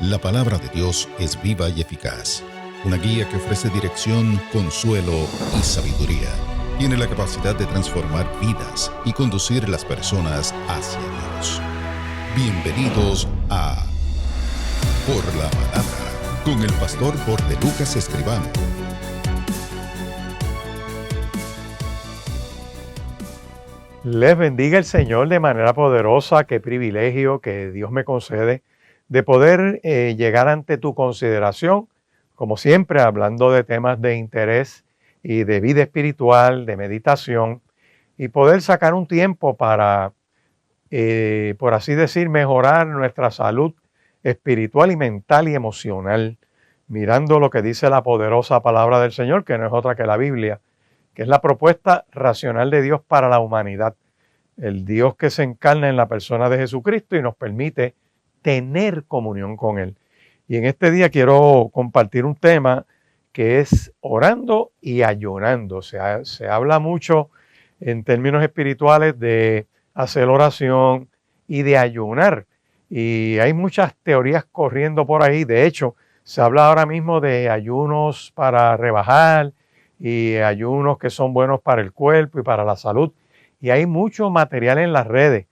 La palabra de Dios es viva y eficaz, una guía que ofrece dirección, consuelo y sabiduría. Tiene la capacidad de transformar vidas y conducir las personas hacia Dios. Bienvenidos a Por la Palabra, con el pastor Jorge Lucas Escribano. Les bendiga el Señor de manera poderosa. Qué privilegio que Dios me concede de poder llegar ante tu consideración, como siempre, hablando de temas de interés y de vida espiritual, de meditación, y poder sacar un tiempo para, por así decir, mejorar nuestra salud espiritual y mental y emocional, mirando lo que dice la poderosa palabra del Señor, que no es otra que la Biblia, que es la propuesta racional de Dios para la humanidad. El Dios que se encarna en la persona de Jesucristo y nos permite tener comunión con Él. Y en este día quiero compartir un tema que es orando y ayunando. Se habla mucho en términos espirituales de hacer oración y de ayunar. Y hay muchas teorías corriendo por ahí. De hecho, se habla ahora mismo de ayunos para rebajar y ayunos que son buenos para el cuerpo y para la salud. Y hay mucho material en las redes.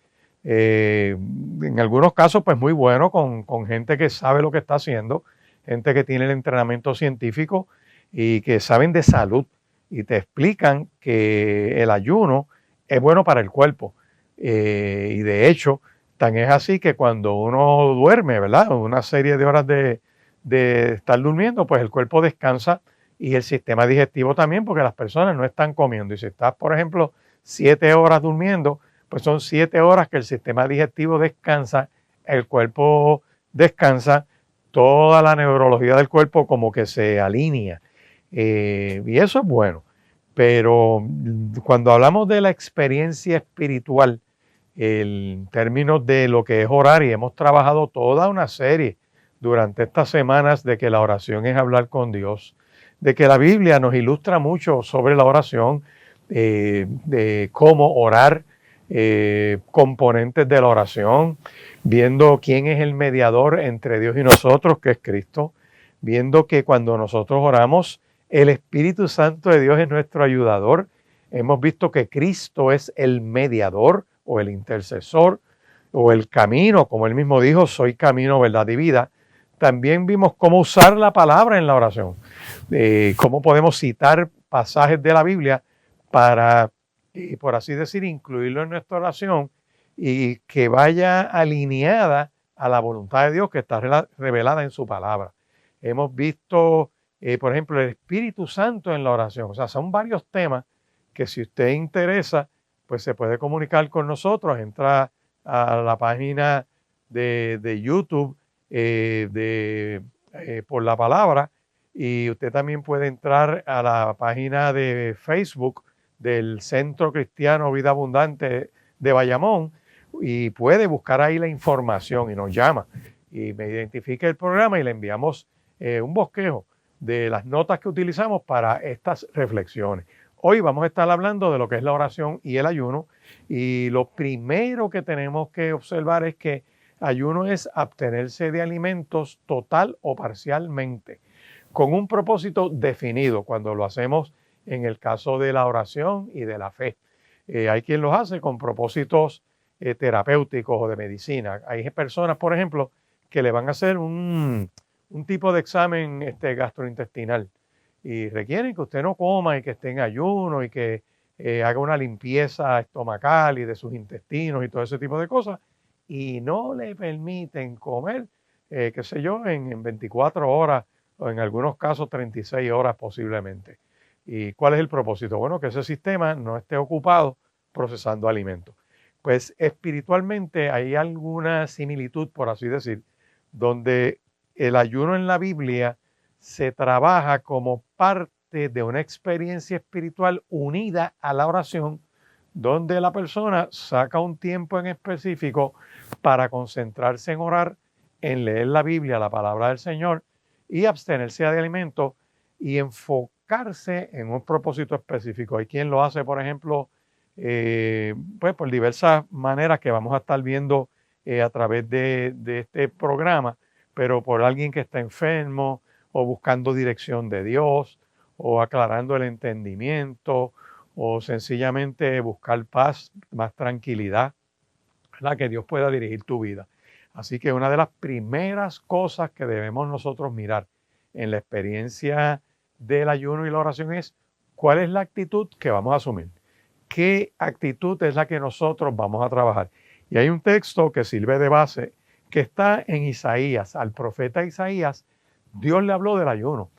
En algunos casos, pues muy bueno, con gente que sabe lo que está haciendo, gente que tiene el entrenamiento científico y que saben de salud y te explican que el ayuno es bueno para el cuerpo. Y de hecho, tan es así que cuando uno duerme, ¿verdad? Una serie de horas de estar durmiendo, pues el cuerpo descansa y el sistema digestivo también, porque las personas no están comiendo. Y si estás, por ejemplo, 7 horas durmiendo, pues son 7 horas que el sistema digestivo descansa, el cuerpo descansa, toda la neurología del cuerpo como que se alinea. Y eso es bueno. Pero cuando hablamos de la experiencia espiritual, en términos de lo que es orar, y hemos trabajado toda una serie durante estas semanas de que la oración es hablar con Dios, de que la Biblia nos ilustra mucho sobre la oración, de cómo orar, componentes de la oración, viendo quién es el mediador entre Dios y nosotros, que es Cristo, viendo que cuando nosotros oramos, el Espíritu Santo de Dios es nuestro ayudador. Hemos visto que Cristo es el mediador o el intercesor o el camino, como él mismo dijo, soy camino, verdad y vida. También vimos cómo usar la palabra en la oración, cómo podemos citar pasajes de la Biblia para, por así decir, incluirlo en nuestra oración y que vaya alineada a la voluntad de Dios que está revelada en su palabra. Hemos visto, por ejemplo, el Espíritu Santo en la oración. O sea, son varios temas que si usted interesa, pues se puede comunicar con nosotros. Entra a la página de YouTube Por la Palabra, y usted también puede entrar a la página de Facebook del Centro Cristiano Vida Abundante de Bayamón y puede buscar ahí la información y nos llama y me identifica el programa y le enviamos un bosquejo de las notas que utilizamos para estas reflexiones. Hoy vamos a estar hablando de lo que es la oración y el ayuno, y lo primero que tenemos que observar es que ayuno es abstenerse de alimentos total o parcialmente, con un propósito definido cuando lo hacemos en el caso de la oración y de la fe. Hay quien los hace con propósitos terapéuticos o de medicina. Hay personas, por ejemplo, que le van a hacer un tipo de examen gastrointestinal y requieren que usted no coma y que esté en ayuno y que haga una limpieza estomacal y de sus intestinos y todo ese tipo de cosas, y no le permiten comer, qué sé yo, en 24 horas o en algunos casos 36 horas posiblemente. ¿Y cuál es el propósito? Bueno, que ese sistema no esté ocupado procesando alimentos. Pues espiritualmente hay alguna similitud, por así decir, donde el ayuno en la Biblia se trabaja como parte de una experiencia espiritual unida a la oración, donde la persona saca un tiempo en específico para concentrarse en orar, en leer la Biblia, la palabra del Señor, y abstenerse de alimentos y enfocarse en un propósito específico. Hay quien lo hace, por ejemplo, pues por diversas maneras que vamos a estar viendo a través de este programa, pero por alguien que está enfermo o buscando dirección de Dios o aclarando el entendimiento o sencillamente buscar paz, más tranquilidad, ¿verdad? Que Dios pueda dirigir tu vida. Así que una de las primeras cosas que debemos nosotros mirar en la experiencia del ayuno y la oración es cuál es la actitud que vamos a asumir. ¿Qué actitud es la que nosotros vamos a trabajar? Y hay un texto que sirve de base que está en Isaías. Al profeta Isaías, Dios le habló del ayuno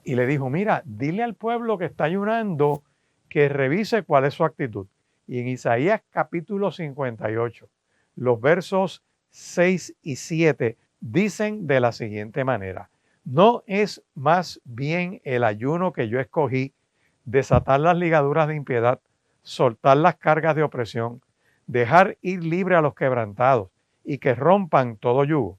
y le dijo, mira, dile al pueblo que está ayunando que revise cuál es su actitud. Y en Isaías capítulo 58, los versos 6 y 7 dicen de la siguiente manera: ¿no es más bien el ayuno que yo escogí, desatar las ligaduras de impiedad, soltar las cargas de opresión, dejar ir libre a los quebrantados y que rompan todo yugo?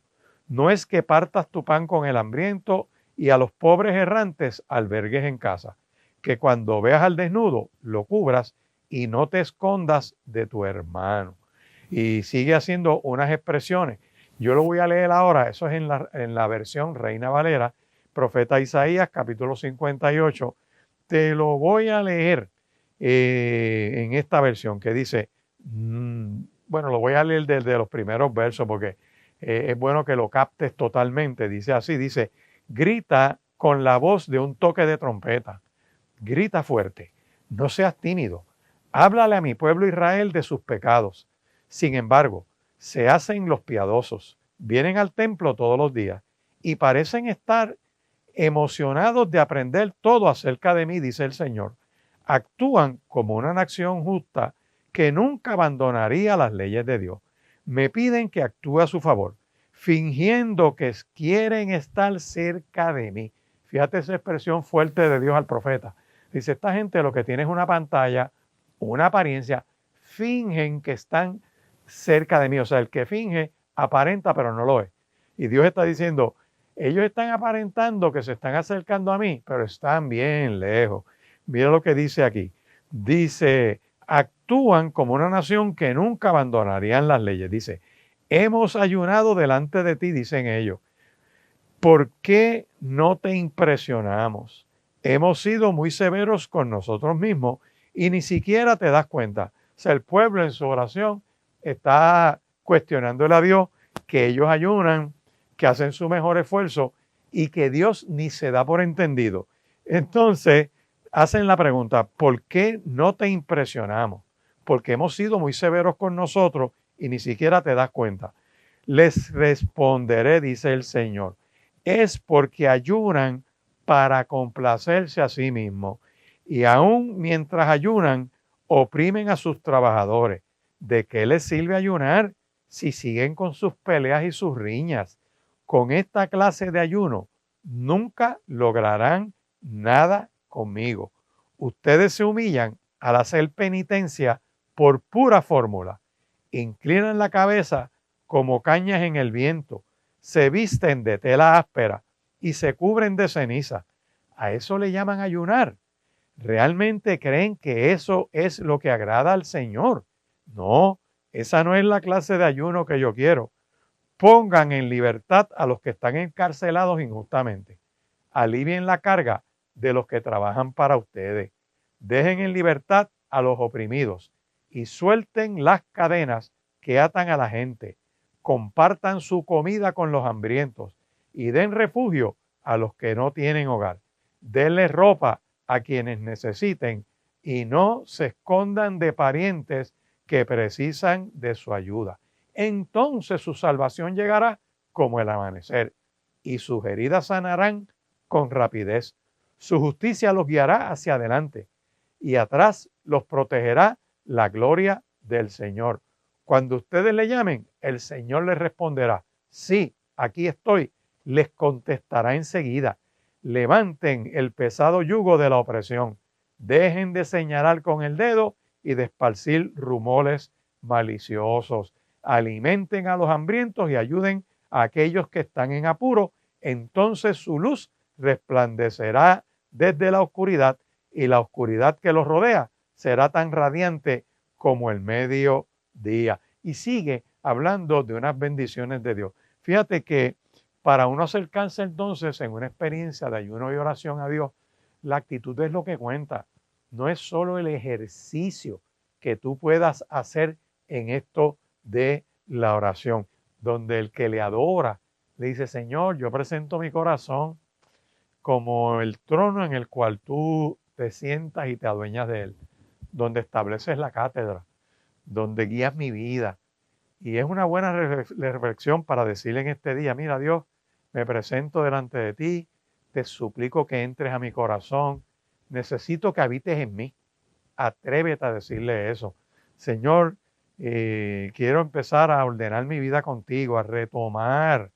¿No es que partas tu pan con el hambriento y a los pobres errantes albergues en casa? Que cuando veas al desnudo lo cubras y no te escondas de tu hermano. Y sigue haciendo unas expresiones. Yo lo voy a leer ahora, eso es en la versión Reina Valera, profeta Isaías, capítulo 58. Te lo voy a leer en esta versión que dice, bueno, lo voy a leer desde los primeros versos porque es bueno que lo captes totalmente. Dice así, dice, grita con la voz de un toque de trompeta, grita fuerte, no seas tímido, háblale a mi pueblo Israel de sus pecados. Sin embargo, se hacen los piadosos, vienen al templo todos los días y parecen estar emocionados de aprender todo acerca de mí, dice el Señor. Actúan como una nación justa que nunca abandonaría las leyes de Dios. Me piden que actúe a su favor, fingiendo que quieren estar cerca de mí. Fíjate esa expresión fuerte de Dios al profeta. Dice, esta gente lo que tiene es una pantalla, una apariencia, fingen que están cerca de mí. O sea, el que finge aparenta pero no lo es. Y Dios está diciendo, ellos están aparentando que se están acercando a mí, pero están bien lejos. Mira lo que dice aquí. Dice, actúan como una nación que nunca abandonarían las leyes. Dice, hemos ayunado delante de ti, dicen ellos. ¿Por qué no te impresionamos? Hemos sido muy severos con nosotros mismos y ni siquiera te das cuenta. O sea, el pueblo en su oración está cuestionándole a Dios que ellos ayunan, que hacen su mejor esfuerzo y que Dios ni se da por entendido. Entonces, hacen la pregunta, ¿por qué no te impresionamos? Porque hemos sido muy severos con nosotros y ni siquiera te das cuenta. Les responderé, dice el Señor, es porque ayunan para complacerse a sí mismos y aún mientras ayunan, oprimen a sus trabajadores. ¿De qué les sirve ayunar si siguen con sus peleas y sus riñas? Con esta clase de ayuno nunca lograrán nada conmigo. Ustedes se humillan al hacer penitencia por pura fórmula. Inclinan la cabeza como cañas en el viento, se visten de tela áspera y se cubren de ceniza. A eso le llaman ayunar. ¿Realmente creen que eso es lo que agrada al Señor? No, esa no es la clase de ayuno que yo quiero. Pongan en libertad a los que están encarcelados injustamente. Alivien la carga de los que trabajan para ustedes. Dejen en libertad a los oprimidos y suelten las cadenas que atan a la gente. Compartan su comida con los hambrientos y den refugio a los que no tienen hogar. Denle ropa a quienes necesiten y no se escondan de parientes que precisan de su ayuda. Entonces su salvación llegará como el amanecer y sus heridas sanarán con rapidez. Su justicia los guiará hacia adelante y atrás los protegerá la gloria del Señor. Cuando ustedes le llamen, el Señor les responderá, sí, aquí estoy, les contestará enseguida. Levanten el pesado yugo de la opresión, dejen de señalar con el dedo y de esparcir rumores maliciosos. Alimenten a los hambrientos y ayuden a aquellos que están en apuro. Entonces su luz resplandecerá desde la oscuridad y la oscuridad que los rodea será tan radiante como el mediodía. Y sigue hablando de unas bendiciones de Dios. Fíjate que Para uno acercarse entonces en una experiencia de ayuno y oración a Dios, la actitud es lo que cuenta. No es solo el ejercicio que tú puedas hacer en esto de la oración, donde el que le adora le dice: Señor, yo presento mi corazón como el trono en el cual tú te sientas y te adueñas de él, donde estableces la cátedra, donde guías mi vida. Y es una buena reflexión para decirle en este día: mira, Dios, me presento delante de ti, te suplico que entres a mi corazón, necesito que habites en mí. Atrévete a decirle eso. Señor, quiero empezar a ordenar mi vida contigo, a retomar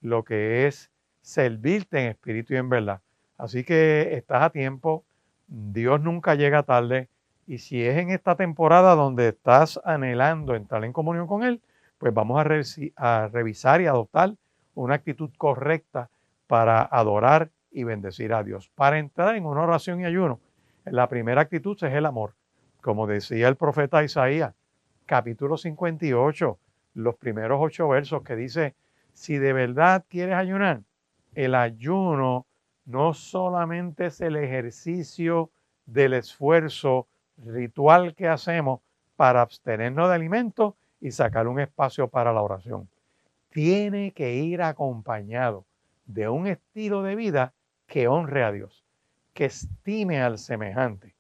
lo que es servirte en espíritu y en verdad. Así que estás a tiempo, Dios nunca llega tarde, y si es en esta temporada donde estás anhelando entrar en comunión con Él, pues vamos a revisar y adoptar una actitud correcta para adorar y bendecir a Dios. Para entrar en una oración y ayuno, la primera actitud es el amor. Como decía el profeta Isaías, capítulo 58, los primeros 8 versos, que dice: si de verdad quieres ayunar, el ayuno no solamente es el ejercicio del esfuerzo ritual que hacemos para abstenernos de alimentos y sacar un espacio para la oración. Tiene que ir acompañado de un estilo de vida que honre a Dios, que estime al semejante,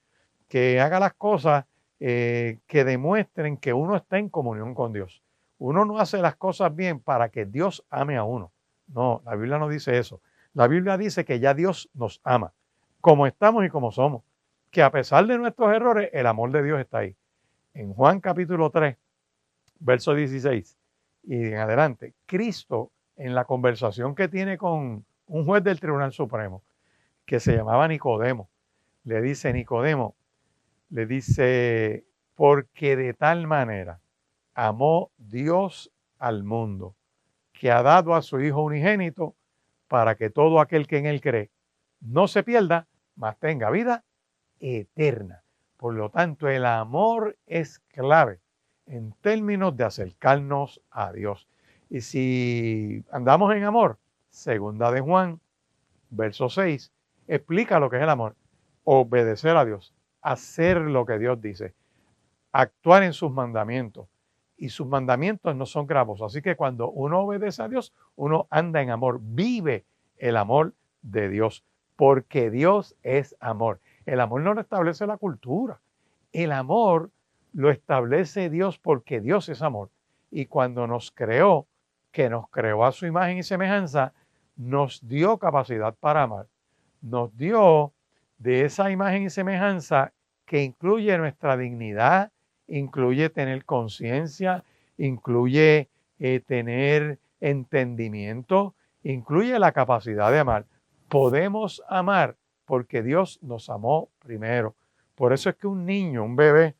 que haga las cosas que demuestren que uno está en comunión con Dios. Uno no hace las cosas bien para que Dios ame a uno. No, la Biblia no dice eso. La Biblia dice que ya Dios nos ama, como estamos y como somos, que a pesar de nuestros errores, el amor de Dios está ahí. En Juan capítulo 3, verso 16 y en adelante, Cristo, en la conversación que tiene con un juez del Tribunal Supremo, que se llamaba Nicodemo, le dice: Nicodemo, le dice, porque de tal manera amó Dios al mundo, que ha dado a su Hijo unigénito, para que todo aquel que en Él cree no se pierda, mas tenga vida eterna. Por lo tanto, el amor es clave en términos de acercarnos a Dios. Y si andamos en amor, segunda de Juan, verso 6, explica lo que es el amor: obedecer a Dios, hacer lo que Dios dice, actuar en sus mandamientos. Y sus mandamientos no son gravosos. Así que cuando uno obedece a Dios, uno anda en amor, vive el amor de Dios, porque Dios es amor. El amor no lo establece la cultura. El amor lo establece Dios, porque Dios es amor. Y cuando nos creó, que nos creó a su imagen y semejanza, nos dio capacidad para amar. Nos dio de esa imagen y semejanza que incluye nuestra dignidad, incluye tener conciencia, incluye tener entendimiento, incluye la capacidad de amar. Podemos amar porque Dios nos amó primero. Por eso es que un niño, un bebé,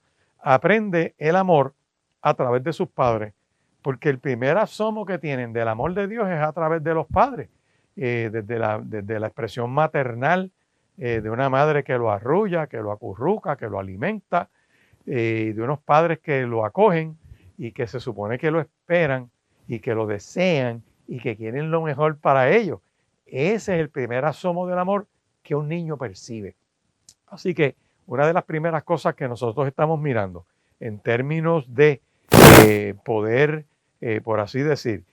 aprende el amor a través de sus padres, porque el primer asomo que tienen del amor de Dios es a través de los padres, desde la expresión maternal, de una madre que lo arrulla, que lo acurruca, que lo alimenta, de unos padres que lo acogen y que se supone que lo esperan y que lo desean y que quieren lo mejor para ellos. Ese es el primer asomo del amor que un niño percibe. Así que una de las primeras cosas que nosotros estamos mirando en términos de poder, por así decir,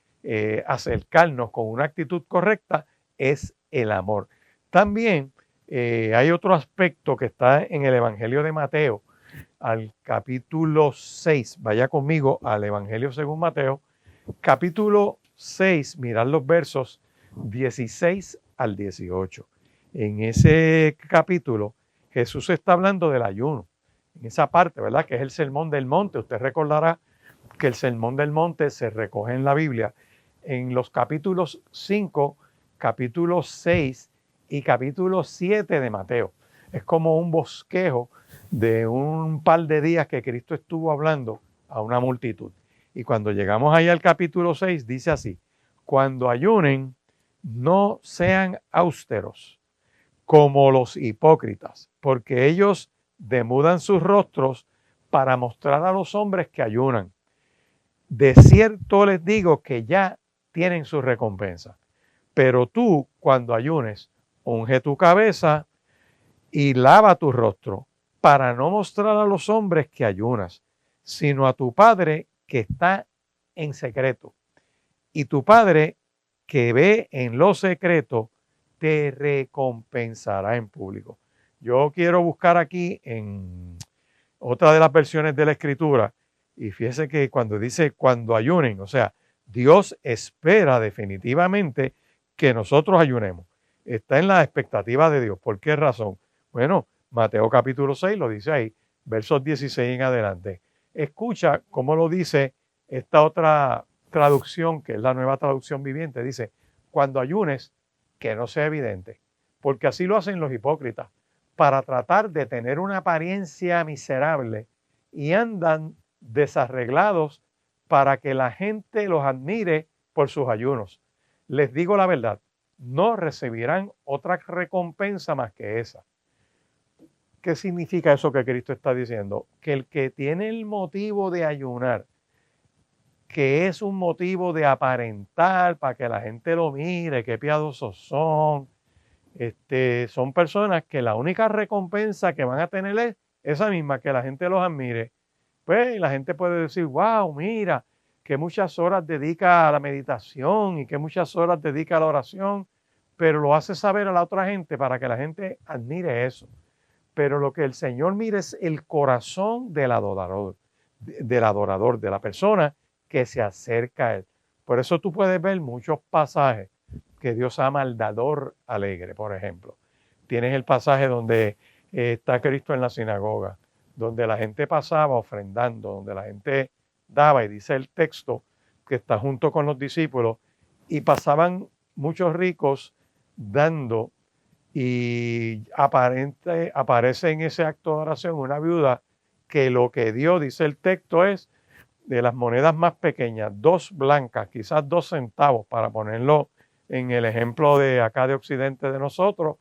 acercarnos con una actitud correcta es el amor. También hay otro aspecto que está en el Evangelio de Mateo, al capítulo 6. Vaya conmigo al Evangelio según Mateo, capítulo 6, mirad los versos 16 al 18. En ese capítulo, Jesús está hablando del ayuno. En esa parte, ¿verdad? Que es el Sermón del Monte. Usted recordará que el Sermón del Monte se recoge en la Biblia en los capítulos 5, capítulo 6 y capítulo 7 de Mateo. Es como un bosquejo de un par de días que Cristo estuvo hablando a una multitud. Y cuando llegamos ahí al capítulo 6, dice así: cuando ayunen, no sean austeros como los hipócritas, porque ellos demudan sus rostros para mostrar a los hombres que ayunan. De cierto les digo que ya tienen su recompensa. Pero tú, cuando ayunes, unge tu cabeza y lava tu rostro, para no mostrar a los hombres que ayunas, sino a tu Padre que está en secreto. Y tu Padre que ve en lo secreto, te recompensará en público. Yo quiero buscar aquí en otra de las versiones de la Escritura, y fíjese que cuando dice cuando ayunen, o sea, Dios espera definitivamente que nosotros ayunemos. Está en la expectativa de Dios. ¿Por qué razón? Bueno, Mateo capítulo 6 lo dice ahí, versos 16 en adelante. Escucha cómo lo dice esta otra traducción, que es la Nueva Traducción Viviente. Dice, cuando ayunes, que no sea evidente, porque así lo hacen los hipócritas, para tratar de tener una apariencia miserable, y andan desarreglados para que la gente los admire por sus ayunos. Les digo la verdad, no recibirán otra recompensa más que esa. ¿Qué significa eso que Cristo está diciendo? Que el que tiene el motivo de ayunar, que es un motivo de aparentar para que la gente lo mire, qué piadosos son, son personas que la única recompensa que van a tener es esa misma, que la gente los admire. Pues la gente puede decir, wow, mira, que muchas horas dedica a la meditación y que muchas horas dedica a la oración, pero lo hace saber a la otra gente para que la gente admire eso. Pero lo que el Señor mira es el corazón del adorador, de la persona que se acerca a Él. Por eso tú puedes ver muchos pasajes que Dios ama al dador alegre, por ejemplo. Tienes el pasaje donde está Cristo en la sinagoga, donde la gente pasaba ofrendando, donde la gente daba, y dice el texto que está junto con los discípulos, y pasaban muchos ricos dando, y aparece en ese acto de oración una viuda que lo que dio, dice el texto, es de las monedas más pequeñas, 2 blancas, quizás 2 centavos, para ponerlo en el ejemplo de acá de Occidente de nosotros.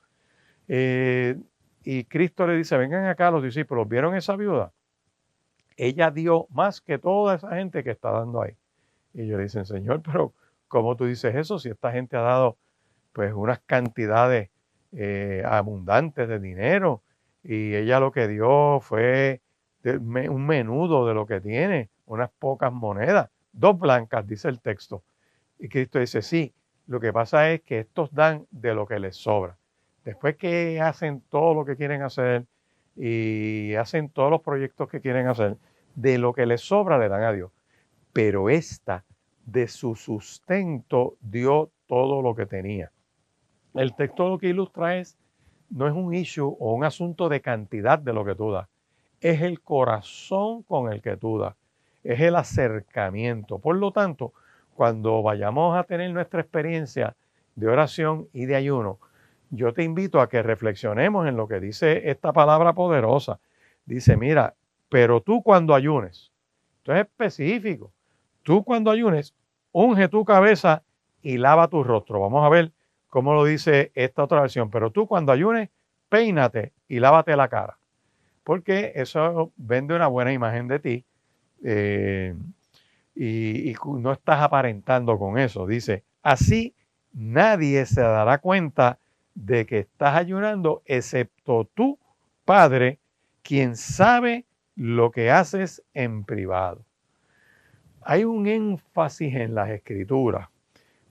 Y Cristo le dice, vengan acá los discípulos, ¿vieron esa viuda? Ella dio más que toda esa gente que está dando ahí. Y ellos le dicen, Señor, pero ¿cómo tú dices eso si esta gente ha dado pues unas cantidades abundantes de dinero? Y ella lo que dio fue un menudo de lo que tiene, unas pocas monedas, 2 blancas, dice el texto. Y Cristo dice, sí, lo que pasa es que estos dan de lo que les sobra. Después que hacen todo lo que quieren hacer y hacen todos los proyectos que quieren hacer, de lo que les sobra le dan a Dios. Pero esta, de su sustento, dio todo lo que tenía. El texto lo que ilustra no es un issue o un asunto de cantidad de lo que tú das, es el corazón con el que tú das, es el acercamiento. Por lo tanto, cuando vayamos a tener nuestra experiencia de oración y de ayuno, yo te invito a que reflexionemos en lo que dice esta palabra poderosa. Dice, mira, pero tú cuando ayunes, esto es específico, tú cuando ayunes, unge tu cabeza y lava tu rostro. Vamos a ver cómo lo dice esta otra versión. Pero tú cuando ayunes, peínate y lávate la cara, porque eso vende una buena imagen de ti y no estás aparentando con eso. Dice, así nadie se dará cuenta de que estás ayunando, excepto tú, Padre, quien sabe lo que haces en privado. Hay un énfasis en las Escrituras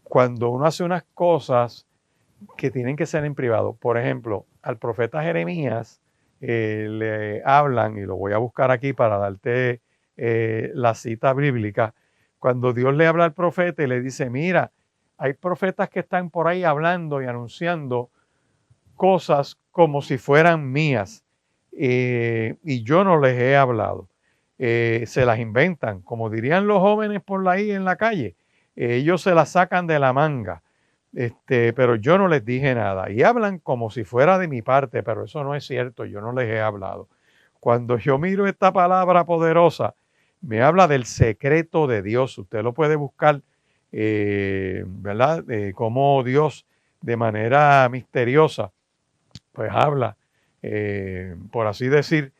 cuando uno hace unas cosas que tienen que ser en privado. Por ejemplo, al profeta Jeremías le hablan, y lo voy a buscar aquí para darte la cita bíblica, cuando Dios le habla al profeta y le dice, mira, hay profetas que están por ahí hablando y anunciando cosas como si fueran mías y yo no les he hablado. Se las inventan, como dirían los jóvenes por ahí en la calle. Ellos se las sacan de la manga, pero yo no les dije nada. Y hablan como si fuera de mi parte, pero eso no es cierto, yo no les he hablado. Cuando yo miro esta palabra poderosa, me habla del secreto de Dios. Usted lo puede buscar, ¿verdad? Cómo Dios de manera misteriosa pues habla, por así decir,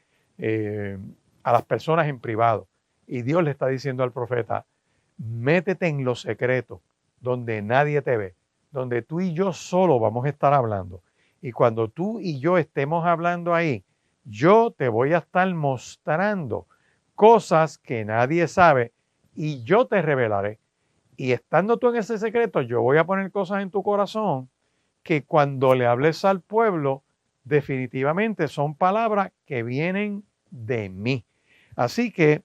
a las personas en privado. Y Dios le está diciendo al profeta, métete en lo secreto, donde nadie te ve. donde tú y yo solo vamos a estar hablando. Y cuando tú y yo estemos hablando ahí, yo te voy a estar mostrando cosas que nadie sabe y yo te revelaré. Y estando tú en ese secreto, yo voy a poner cosas en tu corazón que cuando le hables al pueblo, definitivamente son palabras que vienen de mí. Así que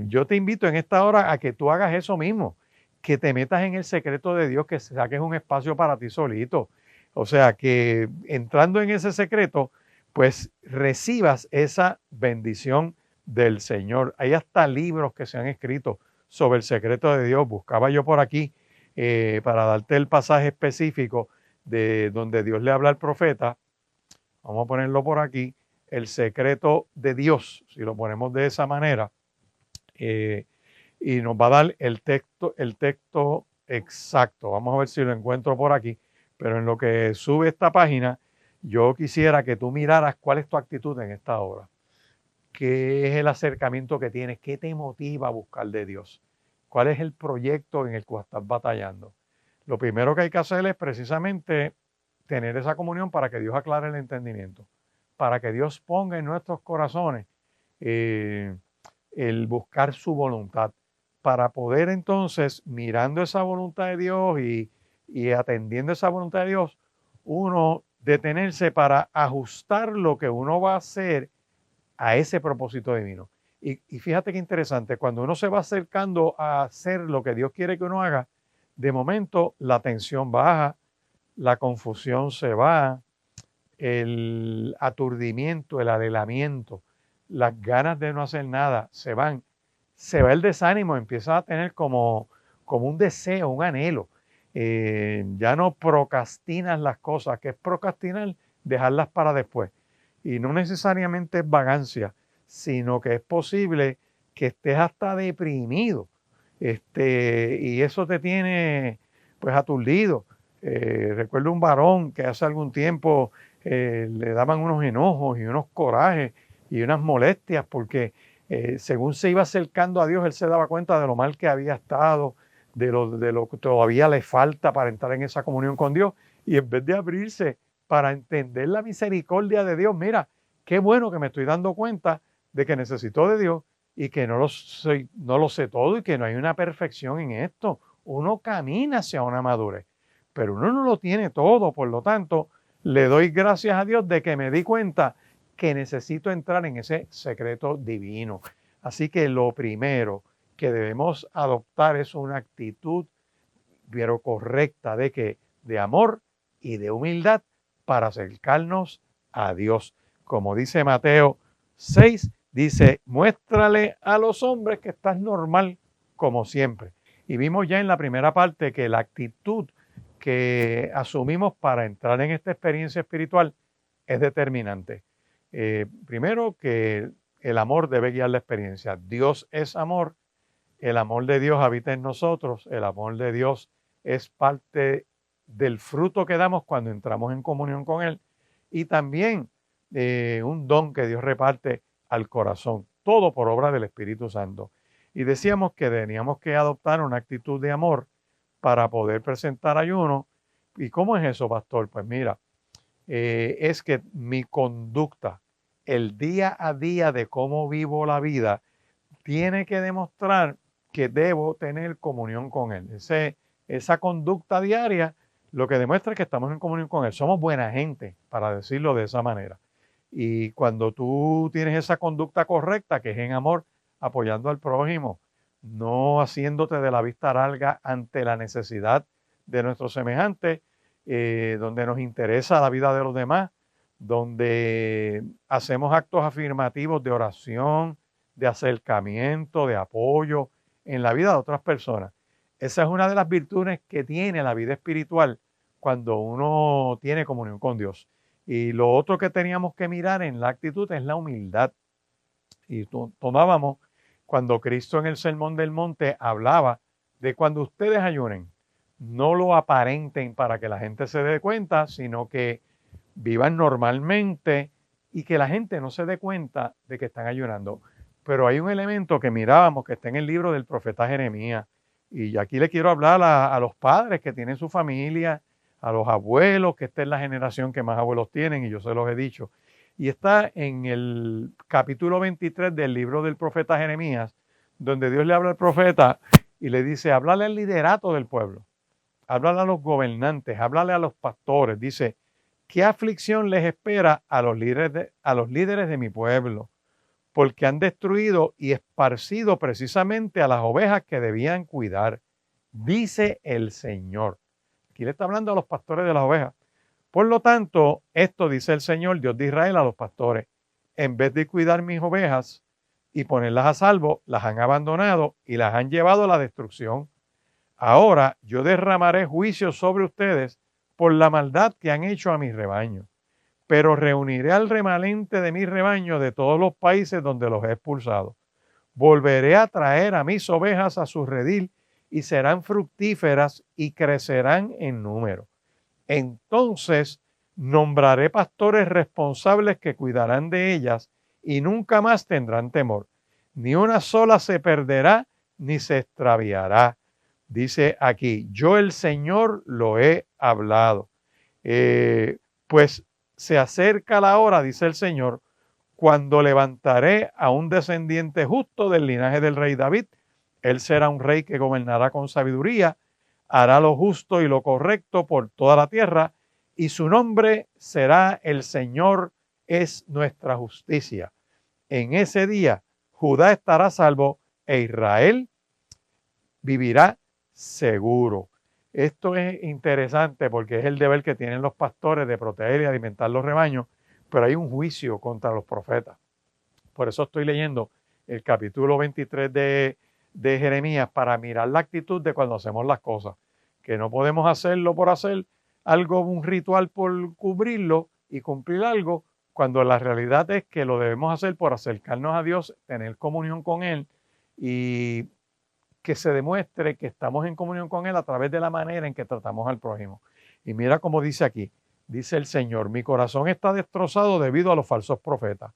yo te invito en esta hora a que tú hagas eso mismo, que te metas en el secreto de Dios, que saques un espacio para ti solito. O sea, que entrando en ese secreto, pues recibas esa bendición del Señor. Hay hasta libros que se han escrito sobre el secreto de Dios. Buscaba yo por aquí para darte el pasaje específico de donde Dios le habla al profeta. Vamos a ponerlo por aquí. El secreto de Dios, si lo ponemos de esa manera, y nos va a dar el texto exacto. Vamos a ver si lo encuentro por aquí. Pero en lo que sube esta página, yo quisiera que tú miraras cuál es tu actitud en esta hora. ¿Qué es el acercamiento que tienes? ¿Qué te motiva a buscar de Dios? ¿Cuál es el proyecto en el que estás batallando? Lo primero que hay que hacer es precisamente tener esa comunión para que Dios aclare el entendimiento, para que Dios ponga en nuestros corazones el buscar su voluntad, para poder entonces, mirando esa voluntad de Dios y atendiendo esa voluntad de Dios, uno detenerse para ajustar lo que uno va a hacer a ese propósito divino. Y fíjate qué interesante, cuando uno se va acercando a hacer lo que Dios quiere que uno haga, de momento la tensión baja, la confusión se va, el aturdimiento, el anhelamiento, las ganas de no hacer nada se van. Se va el desánimo, empieza a tener como un deseo, un anhelo. Ya no procrastinas las cosas, que es procrastinar, dejarlas para después. Y no necesariamente es vagancia, sino que es posible que estés hasta deprimido. Y eso te tiene pues aturdido. Recuerdo un varón que hace algún tiempo le daban unos enojos y unos corajes y unas molestias porque según se iba acercando a Dios, él se daba cuenta de lo mal que había estado, de lo que todavía le falta para entrar en esa comunión con Dios, y en vez de abrirse para entender la misericordia de Dios, mira, qué bueno que me estoy dando cuenta de que necesito de Dios y que no lo sé todo y que no hay una perfección en esto. Uno camina hacia una madurez, pero uno no lo tiene todo, por lo tanto, le doy gracias a Dios de que me di cuenta que necesito entrar en ese secreto divino. Así que lo primero que debemos adoptar es una actitud, pero correcta, de amor y de humildad para acercarnos a Dios. Como dice Mateo 6, dice, muéstrale a los hombres que estás normal como siempre. Y vimos ya en la primera parte que la actitud que asumimos para entrar en esta experiencia espiritual es determinante. Primero, que el amor debe guiar la experiencia. Dios es amor, el amor de Dios habita en nosotros, el amor de Dios es parte del fruto que damos cuando entramos en comunión con Él, y también un don que Dios reparte al corazón, todo por obra del Espíritu Santo. Y decíamos que teníamos que adoptar una actitud de amor para poder presentar ayuno. ¿Y cómo es eso, pastor? Pues mira, es que mi conducta, el día a día de cómo vivo la vida, tiene que demostrar que debo tener comunión con Él. Esa conducta diaria lo que demuestra es que estamos en comunión con Él. Somos buena gente, para decirlo de esa manera. Y cuando tú tienes esa conducta correcta, que es en amor, apoyando al prójimo, no haciéndote de la vista larga ante la necesidad de nuestros semejantes, donde nos interesa la vida de los demás, donde hacemos actos afirmativos de oración, de acercamiento, de apoyo en la vida de otras personas. Esa es una de las virtudes que tiene la vida espiritual cuando uno tiene comunión con Dios. Y lo otro que teníamos que mirar en la actitud es la humildad. Y tomábamos cuando Cristo en el Sermón del Monte hablaba de cuando ustedes ayunen, no lo aparenten para que la gente se dé cuenta, sino que vivan normalmente y que la gente no se dé cuenta de que están ayunando. Pero hay un elemento que mirábamos que está en el libro del profeta Jeremías, Y aquí le quiero hablar a los padres que tienen su familia, a los abuelos, que esta es la generación que más abuelos tienen, y yo se los he dicho. Y está en el capítulo 23 del libro del profeta Jeremías, donde Dios le habla al profeta y le dice, háblale al liderato del pueblo, háblale a los gobernantes, háblale a los pastores. Dice, ¿qué aflicción les espera a los líderes de mi pueblo? Porque han destruido y esparcido precisamente a las ovejas que debían cuidar, dice el Señor. Aquí le está hablando a los pastores de las ovejas. Por lo tanto, esto dice el Señor, Dios de Israel, a los pastores. En vez de cuidar mis ovejas y ponerlas a salvo, las han abandonado y las han llevado a la destrucción. Ahora yo derramaré juicio sobre ustedes por la maldad que han hecho a mi rebaño. Pero reuniré al remanente de mi rebaño de todos los países donde los he expulsado. Volveré a traer a mis ovejas a su redil y serán fructíferas y crecerán en número. Entonces nombraré pastores responsables que cuidarán de ellas y nunca más tendrán temor. Ni una sola se perderá ni se extraviará. Dice aquí, yo el Señor lo he hablado. Pues se acerca la hora, dice el Señor, cuando levantaré a un descendiente justo del linaje del rey David. Él será un rey que gobernará con sabiduría, hará lo justo y lo correcto por toda la tierra, y su nombre será el Señor es nuestra justicia. En ese día Judá estará salvo e Israel vivirá seguro. Esto es interesante porque es el deber que tienen los pastores de proteger y alimentar los rebaños, pero hay un juicio contra los profetas. Por eso estoy leyendo el capítulo 23 de Jeremías para mirar la actitud de cuando hacemos las cosas, que no podemos hacerlo por hacer algo, un ritual por cubrirlo y cumplir algo, cuando la realidad es que lo debemos hacer por acercarnos a Dios, tener comunión con Él y que se demuestre que estamos en comunión con Él a través de la manera en que tratamos al prójimo. Y mira cómo dice aquí, dice el Señor, mi corazón está destrozado debido a los falsos profetas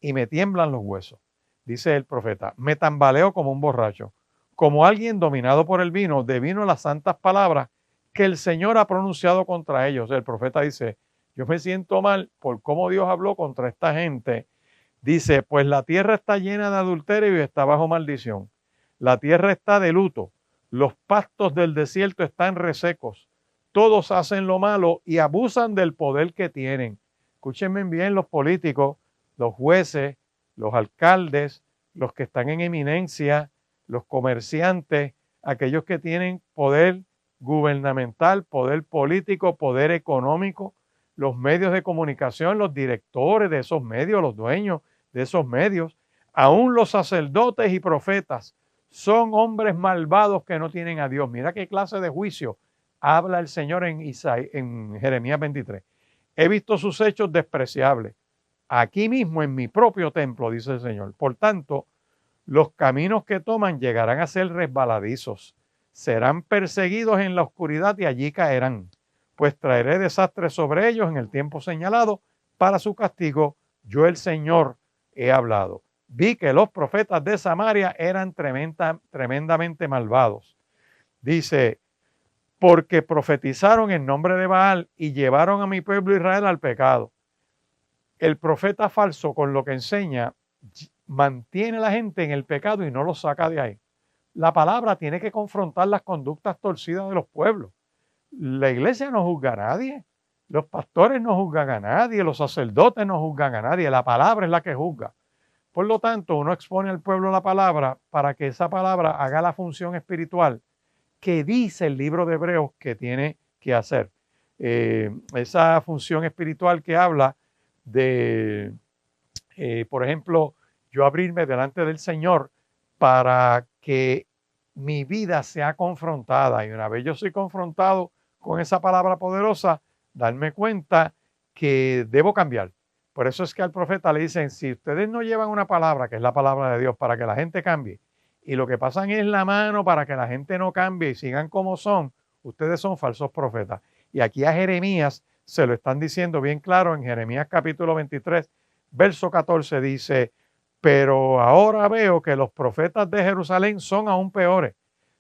y me tiemblan los huesos. Dice el profeta, me tambaleo como un borracho, como alguien dominado por el vino, devino las santas palabras que el Señor ha pronunciado contra ellos. El profeta dice, yo me siento mal por cómo Dios habló contra esta gente. Dice, pues la tierra está llena de adulterio y está bajo maldición. La tierra está de luto, los pastos del desierto están resecos, todos hacen lo malo y abusan del poder que tienen. Escúchenme bien los políticos, los jueces, los alcaldes, los que están en eminencia, los comerciantes, aquellos que tienen poder gubernamental, poder político, poder económico, los medios de comunicación, los directores de esos medios, los dueños de esos medios, aún los sacerdotes y profetas, son hombres malvados que no tienen a Dios. Mira qué clase de juicio habla el Señor en Jeremías 23. He visto sus hechos despreciables. Aquí mismo en mi propio templo, dice el Señor. Por tanto, los caminos que toman llegarán a ser resbaladizos. Serán perseguidos en la oscuridad y allí caerán. Pues traeré desastres sobre ellos en el tiempo señalado para su castigo. Yo el Señor he hablado. Vi que los profetas de Samaria eran tremendamente malvados. Dice, porque profetizaron en nombre de Baal y llevaron a mi pueblo Israel al pecado. El profeta falso, con lo que enseña, mantiene a la gente en el pecado y no los saca de ahí. La palabra tiene que confrontar las conductas torcidas de los pueblos. La iglesia no juzga a nadie, los pastores no juzgan a nadie, los sacerdotes no juzgan a nadie, la palabra es la que juzga. Por lo tanto, uno expone al pueblo la palabra para que esa palabra haga la función espiritual que dice el libro de Hebreos que tiene que hacer. Esa función espiritual que habla de, por ejemplo, yo abrirme delante del Señor para que mi vida sea confrontada. Y una vez yo soy confrontado con esa palabra poderosa, darme cuenta que debo cambiar. Por eso es que al profeta le dicen, si ustedes no llevan una palabra, que es la palabra de Dios, para que la gente cambie, y lo que pasan es la mano para que la gente no cambie y sigan como son, ustedes son falsos profetas. Y aquí a Jeremías se lo están diciendo bien claro en Jeremías capítulo 23, verso 14, dice, pero ahora veo que los profetas de Jerusalén son aún peores.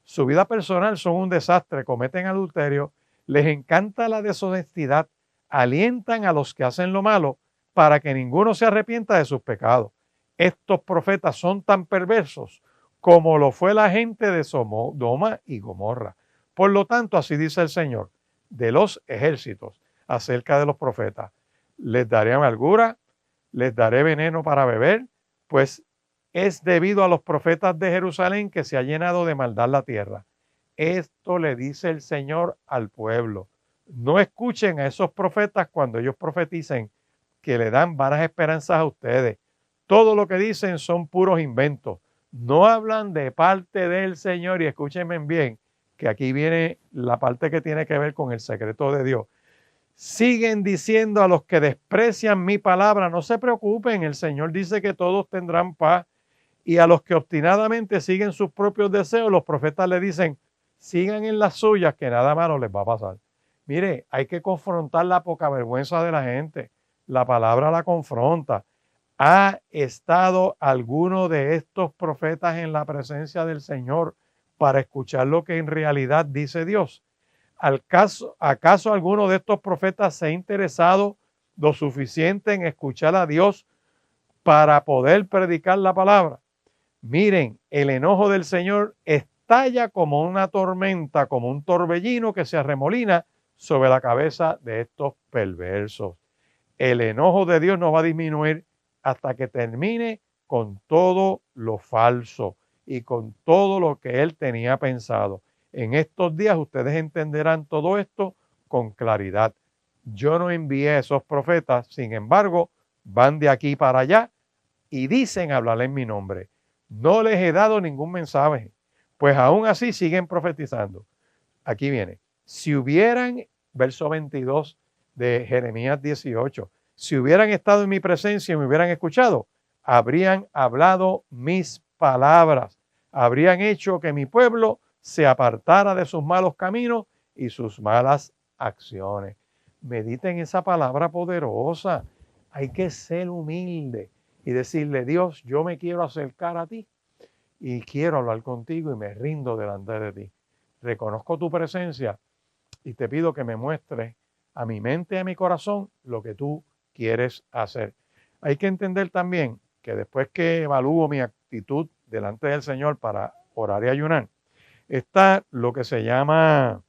Su vida personal son un desastre, cometen adulterio, les encanta la deshonestidad, alientan a los que hacen lo malo para que ninguno se arrepienta de sus pecados. Estos profetas son tan perversos como lo fue la gente de Sodoma y Gomorra. Por lo tanto, así dice el Señor de los ejércitos acerca de los profetas: les daré amargura, les daré veneno para beber, pues es debido a los profetas de Jerusalén que se ha llenado de maldad la tierra. Esto le dice el Señor al pueblo. No escuchen a esos profetas cuando ellos profeticen, que le dan vanas esperanzas a ustedes. Todo lo que dicen son puros inventos. No hablan de parte del Señor. Y escúchenme bien, que aquí viene la parte que tiene que ver con el secreto de Dios. Siguen diciendo a los que desprecian mi palabra: no se preocupen, el Señor dice que todos tendrán paz. Y a los que obstinadamente siguen sus propios deseos, los profetas le dicen: sigan en las suyas, que nada malo les va a pasar. Mire, hay que confrontar la poca vergüenza de la gente. La palabra la confronta. ¿Ha estado alguno de estos profetas en la presencia del Señor para escuchar lo que en realidad dice Dios? ¿Acaso alguno de estos profetas se ha interesado lo suficiente en escuchar a Dios para poder predicar la palabra? Miren, el enojo del Señor estalla como una tormenta, como un torbellino que se arremolina sobre la cabeza de estos perversos. El enojo de Dios no va a disminuir hasta que termine con todo lo falso y con todo lo que Él tenía pensado. En estos días ustedes entenderán todo esto con claridad. Yo no envié a esos profetas, sin embargo, van de aquí para allá y dicen hablar en mi nombre. No les he dado ningún mensaje, pues aún así siguen profetizando. Aquí viene: si hubieran, verso 22 de Jeremías 18, si hubieran estado en mi presencia y me hubieran escuchado, habrían hablado mis palabras, habrían hecho que mi pueblo se apartara de sus malos caminos y sus malas acciones. Mediten esa palabra poderosa. Hay que ser humilde y decirle: Dios, yo me quiero acercar a ti y quiero hablar contigo y me rindo delante de ti. Reconozco tu presencia y te pido que me muestres a mi mente y a mi corazón lo que tú quieres hacer. Hay que entender también que después que evalúo mi actitud delante del Señor para orar y ayunar, está lo que se llama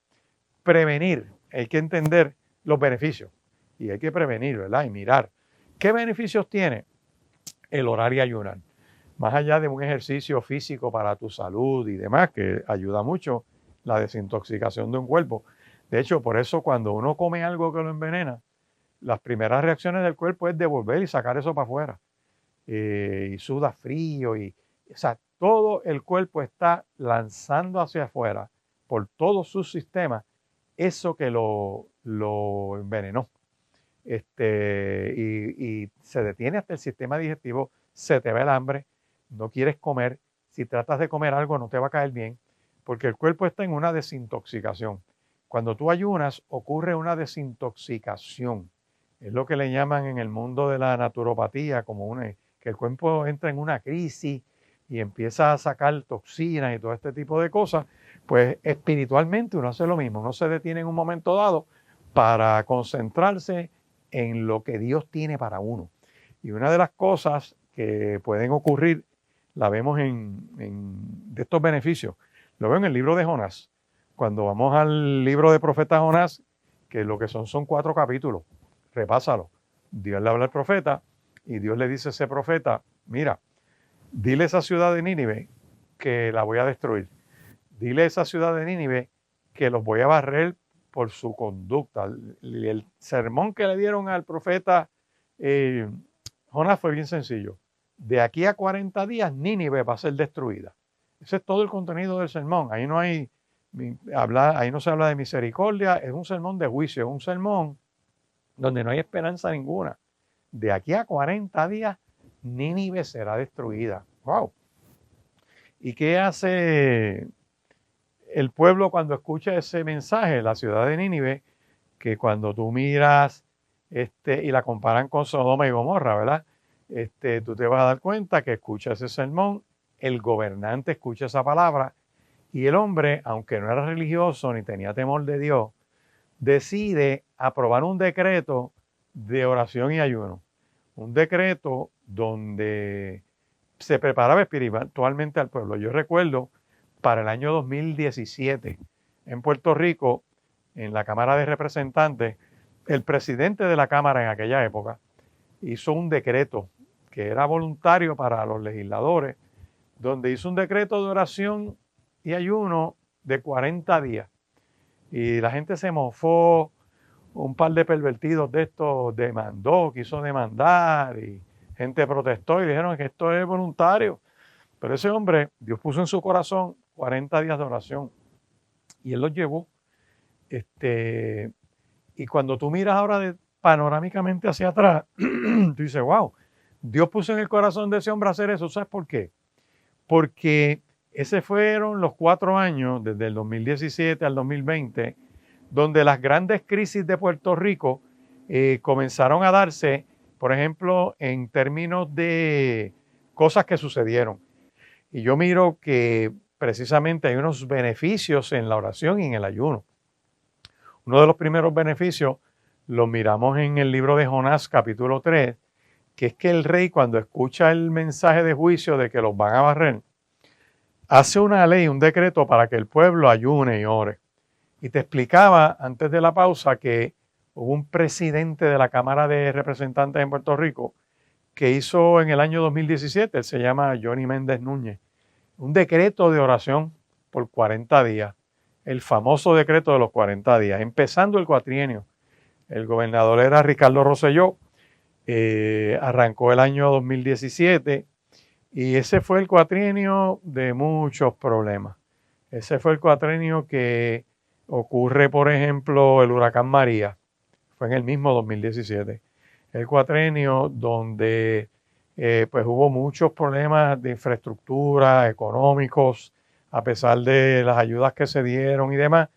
prevenir. Hay que entender los beneficios y hay que prevenir, ¿verdad? Y mirar qué beneficios tiene el orar y ayunar. Más allá de un ejercicio físico para tu salud y demás, que ayuda mucho la desintoxicación de un cuerpo. De hecho, por eso cuando uno come algo que lo envenena, las primeras reacciones del cuerpo es devolver y sacar eso para afuera. Y suda frío, o sea, todo el cuerpo está lanzando hacia afuera por todos sus sistemas eso que lo envenenó. Y se detiene hasta el sistema digestivo, se te va el hambre, no quieres comer. Si tratas de comer algo no te va a caer bien, porque el cuerpo está en una desintoxicación. Cuando tú ayunas ocurre una desintoxicación. Es lo que le llaman en el mundo de la naturopatía como que el cuerpo entra en una crisis y empieza a sacar toxinas y todo este tipo de cosas. Pues espiritualmente uno hace lo mismo, uno se detiene en un momento dado para concentrarse en lo que Dios tiene para uno. Y una de las cosas que pueden ocurrir, la vemos de estos beneficios, lo veo en el libro de Jonás. Cuando vamos al libro de profeta Jonás, que lo que son 4 capítulos, repásalo. Dios le habla al profeta y Dios le dice a ese profeta: mira, dile a esa ciudad de Nínive que la voy a destruir. Dile a esa ciudad de Nínive que los voy a barrer por su conducta. El sermón que le dieron al profeta Jonás fue bien sencillo. De aquí a 40 días Nínive va a ser destruida. Ese es todo el contenido del sermón. Ahí no se habla de misericordia, es un sermón de juicio, es un sermón donde no hay esperanza ninguna. De aquí a 40 días Nínive será destruida. ¡Wow! ¿Y qué hace el pueblo cuando escucha ese mensaje? La ciudad de Nínive, que cuando tú miras y la comparan con Sodoma y Gomorra, ¿verdad? Tú te vas a dar cuenta que escucha ese sermón, el gobernante escucha esa palabra Y el hombre, aunque no era religioso ni tenía temor de Dios, decide aprobar un decreto de oración y ayuno. Un decreto donde se preparaba espiritualmente al pueblo. Yo recuerdo para el año 2017 en Puerto Rico, en la Cámara de Representantes, el presidente de la Cámara en aquella época hizo un decreto que era voluntario para los legisladores, donde hizo un decreto de oración y ayuno de 40 días. Y la gente se mofó, un par de pervertidos de estos quiso demandar y gente protestó y dijeron que esto es voluntario. Pero ese hombre, Dios puso en su corazón 40 días de oración y él los llevó. Y cuando tú miras ahora panorámicamente hacia atrás, tú dices, wow, Dios puso en el corazón de ese hombre hacer eso. ¿Sabes por qué? Porque esos fueron los 4 años, desde el 2017 al 2020, donde las grandes crisis de Puerto Rico comenzaron a darse, por ejemplo, en términos de cosas que sucedieron. Y yo miro que precisamente hay unos beneficios en la oración y en el ayuno. Uno de los primeros beneficios lo miramos en el libro de Jonás, capítulo 3, que es que el rey, cuando escucha el mensaje de juicio de que los van a barrer, hace una ley, un decreto para que el pueblo ayune y ore. Y te explicaba antes de la pausa que hubo un presidente de la Cámara de Representantes en Puerto Rico que hizo en el año 2017, él se llama Johnny Méndez Núñez, un decreto de oración por 40 días, el famoso decreto de los 40 días, empezando el cuatrienio. El gobernador era Ricardo Rosselló, arrancó el año 2017 y ese fue el cuatrienio de muchos problemas. Ese fue el cuatrienio que ocurre, por ejemplo, el huracán María, fue en el mismo 2017. El cuatrienio donde pues hubo muchos problemas de infraestructura, económicos, a pesar de las ayudas que se dieron y demás,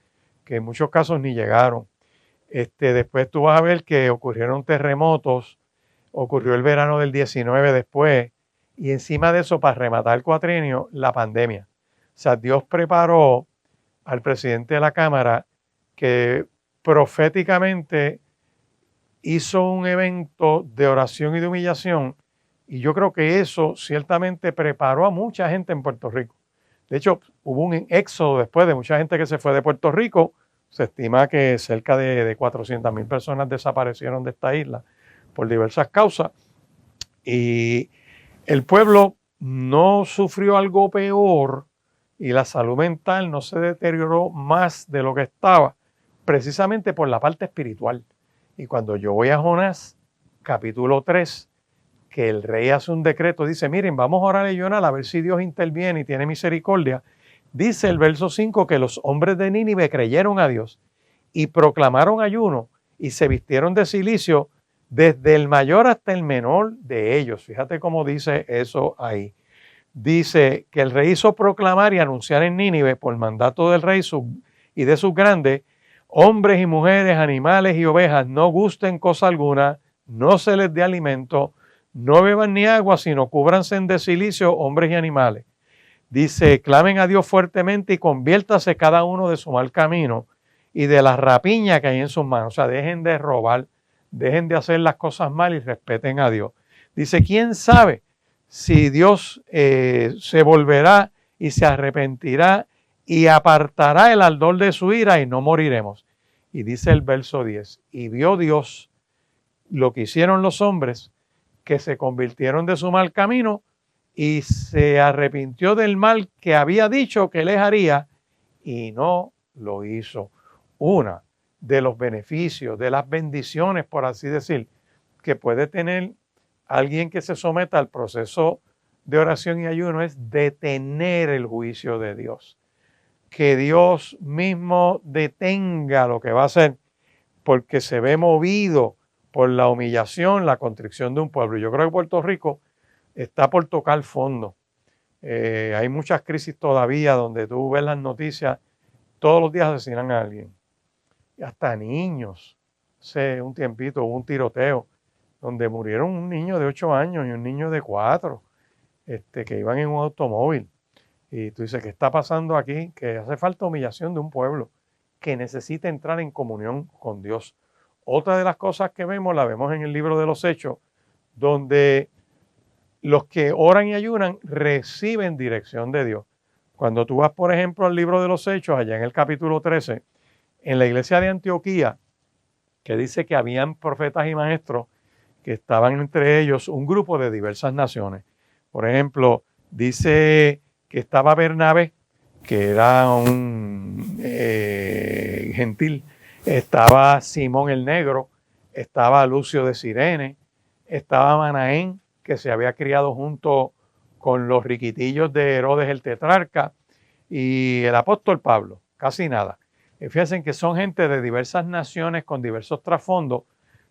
que en muchos casos ni llegaron. Después tú vas a ver que ocurrieron terremotos, ocurrió el verano del 19 después, y encima de eso, para rematar el cuatrienio, la pandemia. O sea, Dios preparó al presidente de la Cámara que proféticamente hizo un evento de oración y de humillación, y yo creo que eso ciertamente preparó a mucha gente en Puerto Rico. De hecho, hubo un éxodo después de mucha gente que se fue de Puerto Rico. Se estima que cerca de 400,000 personas desaparecieron de esta isla por diversas causas. Y el pueblo no sufrió algo peor y la salud mental no se deterioró más de lo que estaba, precisamente por la parte espiritual. Y cuando yo voy a Jonás, capítulo 3, que el rey hace un decreto, dice, miren, vamos a orar y ayunar a ver si Dios interviene y tiene misericordia. Dice el verso 5 que los hombres de Nínive creyeron a Dios y proclamaron ayuno y se vistieron de cilicio desde el mayor hasta el menor de ellos. Fíjate cómo dice eso ahí. Dice que el rey hizo proclamar y anunciar en Nínive por mandato del rey y de sus grandes, hombres y mujeres, animales y ovejas, no gusten cosa alguna, no se les dé alimento, no beban ni agua, sino cúbranse de cilicio hombres y animales. Dice, clamen a Dios fuertemente y conviértase cada uno de su mal camino y de la rapiña que hay en sus manos. O sea, dejen de robar, dejen de hacer las cosas mal y respeten a Dios. Dice, ¿quién sabe si Dios se volverá y se arrepentirá y apartará el ardor de su ira y no moriremos? Y dice el verso 10, y vio Dios lo que hicieron los hombres, que se convirtieron de su mal camino y se arrepintió del mal que había dicho que les haría y no lo hizo. Una de los beneficios, de las bendiciones, por así decir, que puede tener alguien que se someta al proceso de oración y ayuno es detener el juicio de Dios. Que Dios mismo detenga lo que va a hacer porque se ve movido por la humillación, la contrición de un pueblo. Yo creo que Puerto Rico está por tocar fondo. Hay muchas crisis todavía donde tú ves las noticias, todos los días asesinan a alguien. Y hasta niños. Hace un tiempito hubo un tiroteo donde murieron un niño de 8 años y un niño de 4, que iban en un automóvil. Y tú dices, ¿qué está pasando aquí? Que hace falta humillación de un pueblo que necesita entrar en comunión con Dios. Otra de las cosas que vemos, la vemos en el libro de los Hechos, donde los que oran y ayunan reciben dirección de Dios. Cuando tú vas, por ejemplo, al libro de los Hechos, allá en el capítulo 13, en la iglesia de Antioquía, que dice que habían profetas y maestros que estaban entre ellos un grupo de diversas naciones. Por ejemplo, dice que estaba Bernabé, que era un gentil, estaba Simón el Negro, estaba Lucio de Cirene, estaba Manaén, que se había criado junto con los riquitillos de Herodes el tetrarca, y el apóstol Pablo, casi nada. Fíjense que son gente de diversas naciones con diversos trasfondos,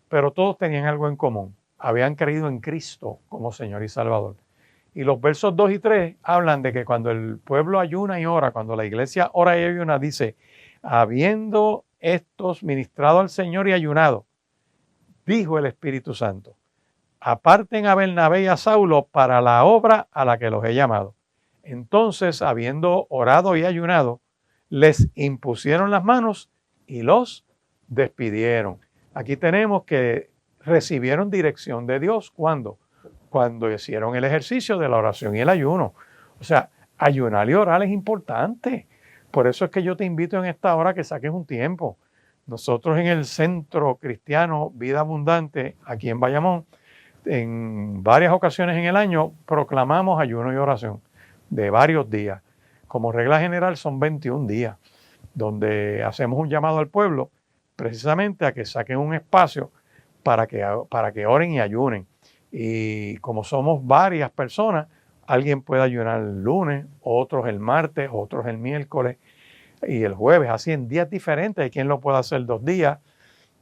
pero todos tenían algo en común. Habían creído en Cristo como Señor y Salvador. Y los versos 2 y 3 hablan de que cuando el pueblo ayuna y ora, cuando la iglesia ora y ayuna, dice, habiendo estos ministrado al Señor y ayunado, dijo el Espíritu Santo, aparten a Bernabé y a Saulo para la obra a la que los he llamado. Entonces, habiendo orado y ayunado, les impusieron las manos y los despidieron. Aquí tenemos que recibieron dirección de Dios. ¿Cuándo? Cuando hicieron el ejercicio de la oración y el ayuno. O sea, ayunar y orar es importante. Por eso es que yo te invito en esta hora que saques un tiempo. Nosotros en el Centro Cristiano Vida Abundante, aquí en Bayamón, en varias ocasiones en el año proclamamos ayuno y oración de varios días. Como regla general son 21 días, donde hacemos un llamado al pueblo precisamente a que saquen un espacio para que oren y ayunen. Y como somos varias personas, alguien puede ayunar el lunes, otros el martes, otros el miércoles y el jueves, así en días diferentes. Hay quien lo puede hacer 2 días,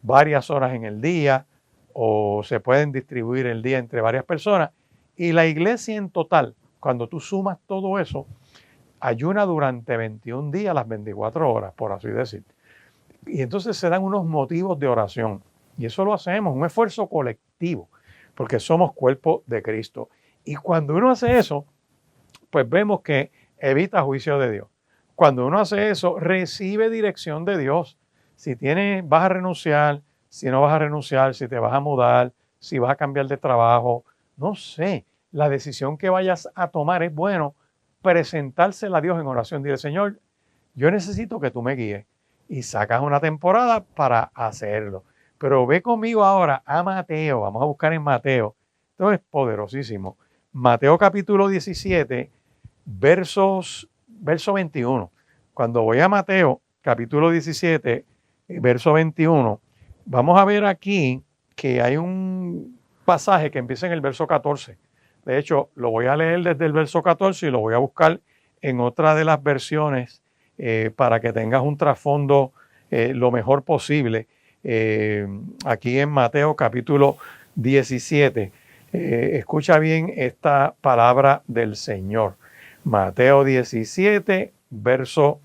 varias horas en el día, o se pueden distribuir el día entre varias personas. Y la iglesia en total, cuando tú sumas todo eso, ayuna durante 21 días, las 24 horas, por así decir. Y entonces se dan unos motivos de oración. Y eso lo hacemos, un esfuerzo colectivo, porque somos cuerpo de Cristo. Y cuando uno hace eso, pues vemos que evita juicio de Dios. Cuando uno hace eso, recibe dirección de Dios. Si vas a renunciar, si no vas a renunciar, si te vas a mudar, si vas a cambiar de trabajo, no sé. La decisión que vayas a tomar es bueno presentársela a Dios en oración. Dile, Señor, yo necesito que tú me guíes. Y sacas una temporada para hacerlo. Pero ve conmigo ahora a Mateo. Vamos a buscar en Mateo. Esto es poderosísimo. Mateo capítulo 17, verso 21. Cuando voy a Mateo capítulo 17, verso 21, vamos a ver aquí que hay un pasaje que empieza en el verso 14. De hecho, lo voy a leer desde el verso 14 y lo voy a buscar en otra de las versiones para que tengas un trasfondo lo mejor posible. Aquí en Mateo capítulo 17. Escucha bien esta palabra del Señor. Mateo 17, verso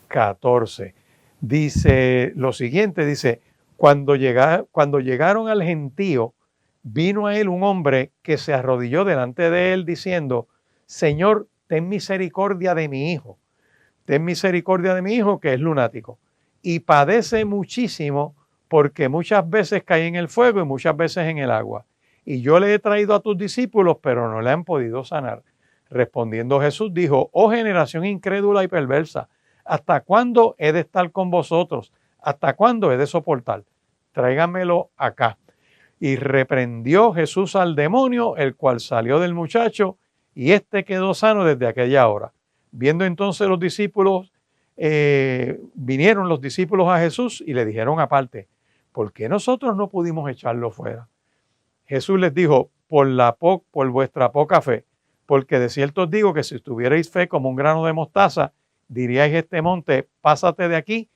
14. Dice lo siguiente, dice, cuando llegaron al gentío, vino a él un hombre que se arrodilló delante de él diciendo, Señor, ten misericordia de mi hijo. Ten misericordia de mi hijo que es lunático y padece muchísimo porque muchas veces cae en el fuego y muchas veces en el agua. Y yo le he traído a tus discípulos, pero no le han podido sanar. Respondiendo Jesús dijo, oh generación incrédula y perversa, ¿hasta cuándo he de estar con vosotros? ¿Hasta cuándo he de soportar? Tráiganmelo acá. Y reprendió Jesús al demonio, el cual salió del muchacho, y éste quedó sano desde aquella hora. Viendo entonces los discípulos, vinieron los discípulos a Jesús y le dijeron aparte, ¿por qué nosotros no pudimos echarlo fuera? Jesús les dijo, por vuestra poca fe, porque de cierto os digo que si tuvierais fe como un grano de mostaza, diríais este monte, pásate de aquí,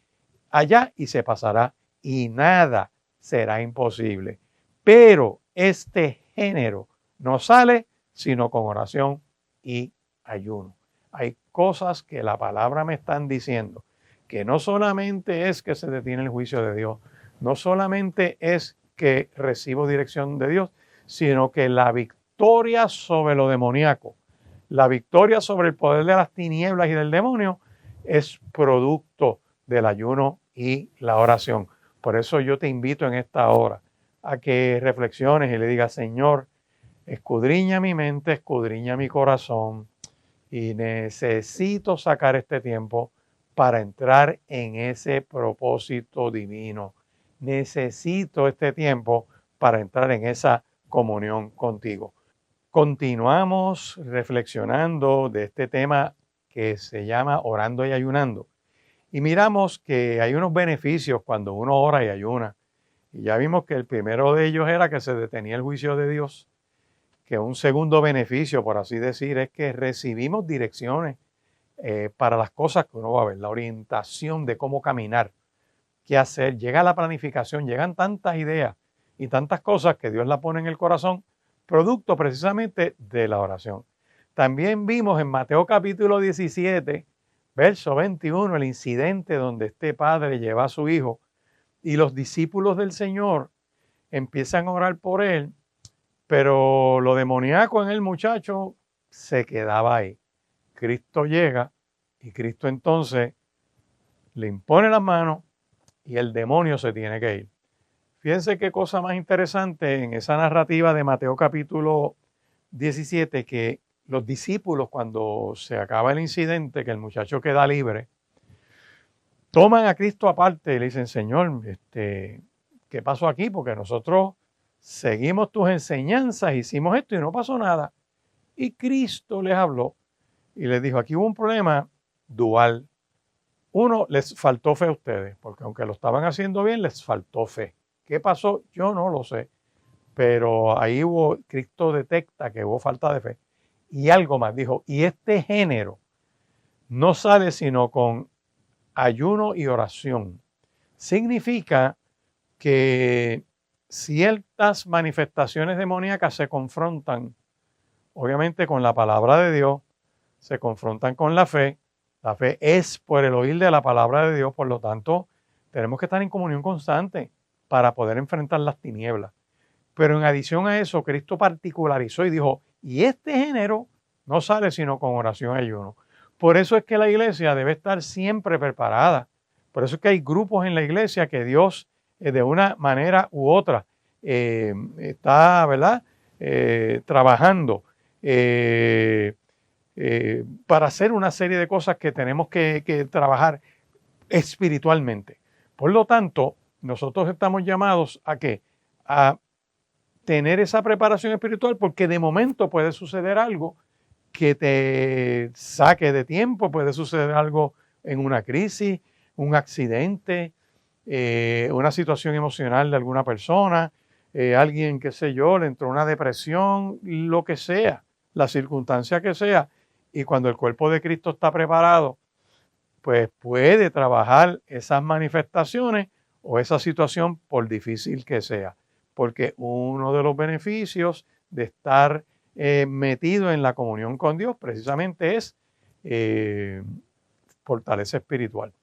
allá, y se pasará, y nada será imposible. Pero este género no sale sino con oración y ayuno. Hay cosas que la palabra me están diciendo, que no solamente es que se detiene el juicio de Dios, no solamente es que recibo dirección de Dios, sino que la victoria sobre lo demoníaco La victoria sobre el poder de las tinieblas y del demonio es producto del ayuno y la oración. Por eso yo te invito en esta hora a que reflexiones y le digas, Señor, escudriña mi mente, escudriña mi corazón y necesito sacar este tiempo para entrar en ese propósito divino. Necesito este tiempo para entrar en esa comunión contigo. Continuamos reflexionando de este tema que se llama orando y ayunando. Y miramos que hay unos beneficios cuando uno ora y ayuna. Y ya vimos que el primero de ellos era que se detenía el juicio de Dios. Que un segundo beneficio, por así decir, es que recibimos direcciones para las cosas que uno va a ver. La orientación de cómo caminar, qué hacer. Llega la planificación, llegan tantas ideas y tantas cosas que Dios la pone en el corazón, producto precisamente de la oración. También vimos en Mateo capítulo 17, verso 21, el incidente donde este padre lleva a su hijo y los discípulos del Señor empiezan a orar por él, pero lo demoníaco en el muchacho se quedaba ahí. Cristo llega y Cristo entonces le impone las manos y el demonio se tiene que ir. Fíjense qué cosa más interesante en esa narrativa de Mateo capítulo 17, que los discípulos, cuando se acaba el incidente, que el muchacho queda libre, toman a Cristo aparte y le dicen, Señor, ¿qué pasó aquí? Porque nosotros seguimos tus enseñanzas, hicimos esto y no pasó nada. Y Cristo les habló y les dijo, aquí hubo un problema dual. Uno, les faltó fe a ustedes, porque aunque lo estaban haciendo bien, les faltó fe. ¿Qué pasó? Yo no lo sé. Pero ahí Cristo detecta que hubo falta de fe. Y algo más, dijo, y este género no sale sino con ayuno y oración. Significa que ciertas manifestaciones demoníacas se confrontan, obviamente, con la palabra de Dios, se confrontan con la fe. La fe es por el oír de la palabra de Dios, por lo tanto, tenemos que estar en comunión constante para poder enfrentar las tinieblas. Pero en adición a eso, Cristo particularizó y dijo, y este género no sale sino con oración y ayuno. Por eso es que la iglesia debe estar siempre preparada. Por eso es que hay grupos en la iglesia que Dios, de una manera u otra, está, ¿verdad? Trabajando para hacer una serie de cosas que tenemos que trabajar espiritualmente. Por lo tanto, nosotros estamos llamados a ¿qué? A tener esa preparación espiritual, porque de momento puede suceder algo que te saque de tiempo, puede suceder algo en una crisis, un accidente, una situación emocional de alguna persona, alguien, qué sé yo, le entró una depresión, lo que sea, la circunstancia que sea, y cuando el cuerpo de Cristo está preparado, pues puede trabajar esas manifestaciones o esa situación por difícil que sea. Porque uno de los beneficios de estar metido en la comunión con Dios precisamente es fortaleza espiritual.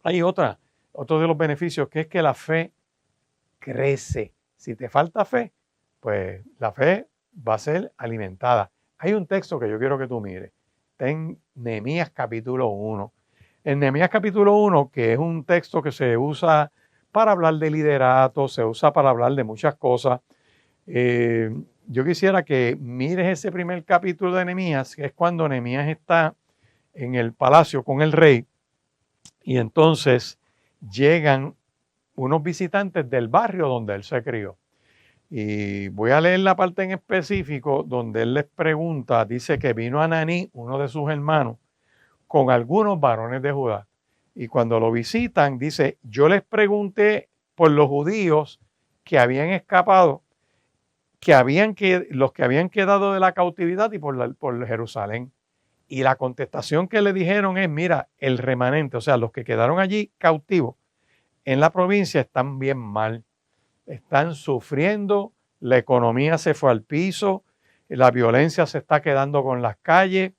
Hay otro de los beneficios, que es que la fe crece. Si te falta fe, pues la fe va a ser alimentada. Hay un texto que yo quiero que tú mires. Está en Nehemías capítulo 1. En Nehemías capítulo 1, que es un texto que se usa para hablar de liderato, se usa para hablar de muchas cosas. Yo quisiera que mires ese primer capítulo de Nehemías, que es cuando Nehemías está en el palacio con el rey, y entonces llegan unos visitantes del barrio donde él se crió. Y voy a leer la parte en específico donde él les pregunta, dice que vino Ananí, uno de sus hermanos, con algunos varones de Judá. Y cuando lo visitan, dice, yo les pregunté por los judíos que habían escapado, los que habían quedado de la cautividad y por Jerusalén. Y la contestación que le dijeron es, mira, el remanente, o sea, los que quedaron allí cautivos en la provincia están bien mal. Están sufriendo, la economía se fue al piso, la violencia se está quedando con las calles.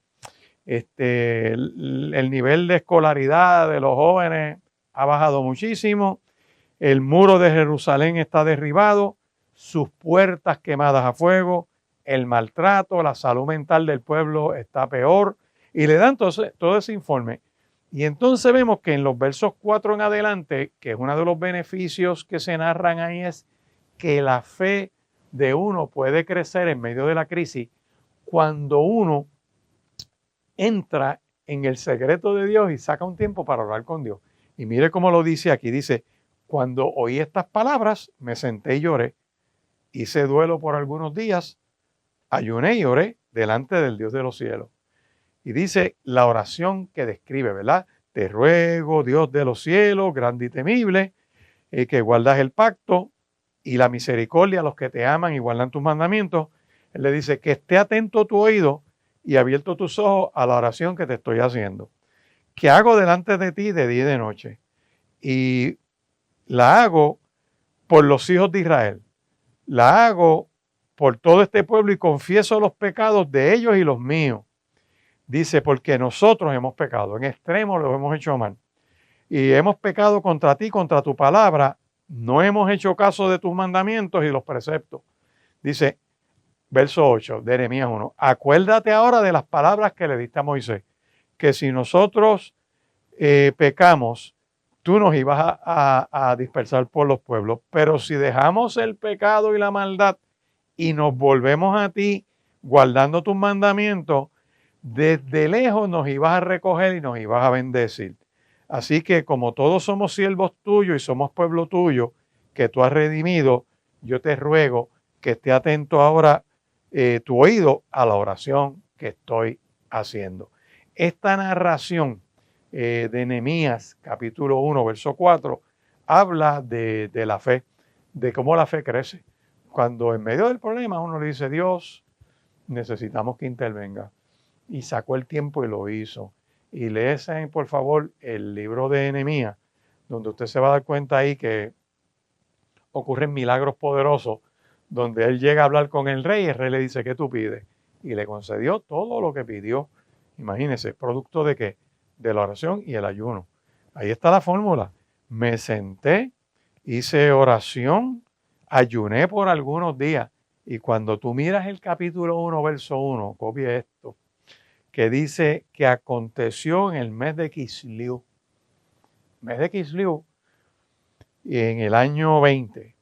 El nivel de escolaridad de los jóvenes ha bajado muchísimo, el muro de Jerusalén está derribado, sus puertas quemadas a fuego, el maltrato, la salud mental del pueblo está peor, y le dan todo ese informe. Y entonces vemos que en los versos 4 en adelante, que es uno de los beneficios que se narran ahí, es que la fe de uno puede crecer en medio de la crisis cuando uno entra en el secreto de Dios y saca un tiempo para orar con Dios. Y mire cómo lo dice aquí, dice, cuando oí estas palabras, me senté y lloré, hice duelo por algunos días, ayuné y oré delante del Dios de los cielos. Y dice la oración que describe, ¿verdad? Te ruego, Dios de los cielos, grande y temible, que guardas el pacto y la misericordia a los que te aman y guardan tus mandamientos. Él le dice que esté atento tu oído y abierto tus ojos a la oración que te estoy haciendo, que hago delante de ti de día y de noche. Y la hago por los hijos de Israel. La hago por todo este pueblo y confieso los pecados de ellos y los míos. Dice, porque nosotros hemos pecado, en extremo lo hemos hecho mal. Y hemos pecado contra ti, contra tu palabra. No hemos hecho caso de tus mandamientos y los preceptos. Dice, verso 8 de Jeremías 1. Acuérdate ahora de las palabras que le diste a Moisés, que si nosotros pecamos, tú nos ibas a dispersar por los pueblos. Pero si dejamos el pecado y la maldad y nos volvemos a ti, guardando tus mandamientos, desde lejos nos ibas a recoger y nos ibas a bendecir. Así que como todos somos siervos tuyos y somos pueblo tuyo, que tú has redimido, yo te ruego que esté atento ahora tu oído a la oración que estoy haciendo. Esta narración de Nehemías, capítulo 1, verso 4, habla de la fe, de cómo la fe crece. Cuando en medio del problema uno le dice, Dios, necesitamos que intervenga. Y sacó el tiempo y lo hizo. Y léese, por favor, el libro de Nehemías, donde usted se va a dar cuenta ahí que ocurren milagros poderosos, donde él llega a hablar con el rey le dice, ¿qué tú pides? Y le concedió todo lo que pidió. Imagínese, ¿producto de qué? De la oración y el ayuno. Ahí está la fórmula. Me senté, hice oración, ayuné por algunos días. Y cuando tú miras el capítulo 1, verso 1, copia esto, que dice que aconteció en el mes de Kisliu. Mes de Kisliu, y en el año 20.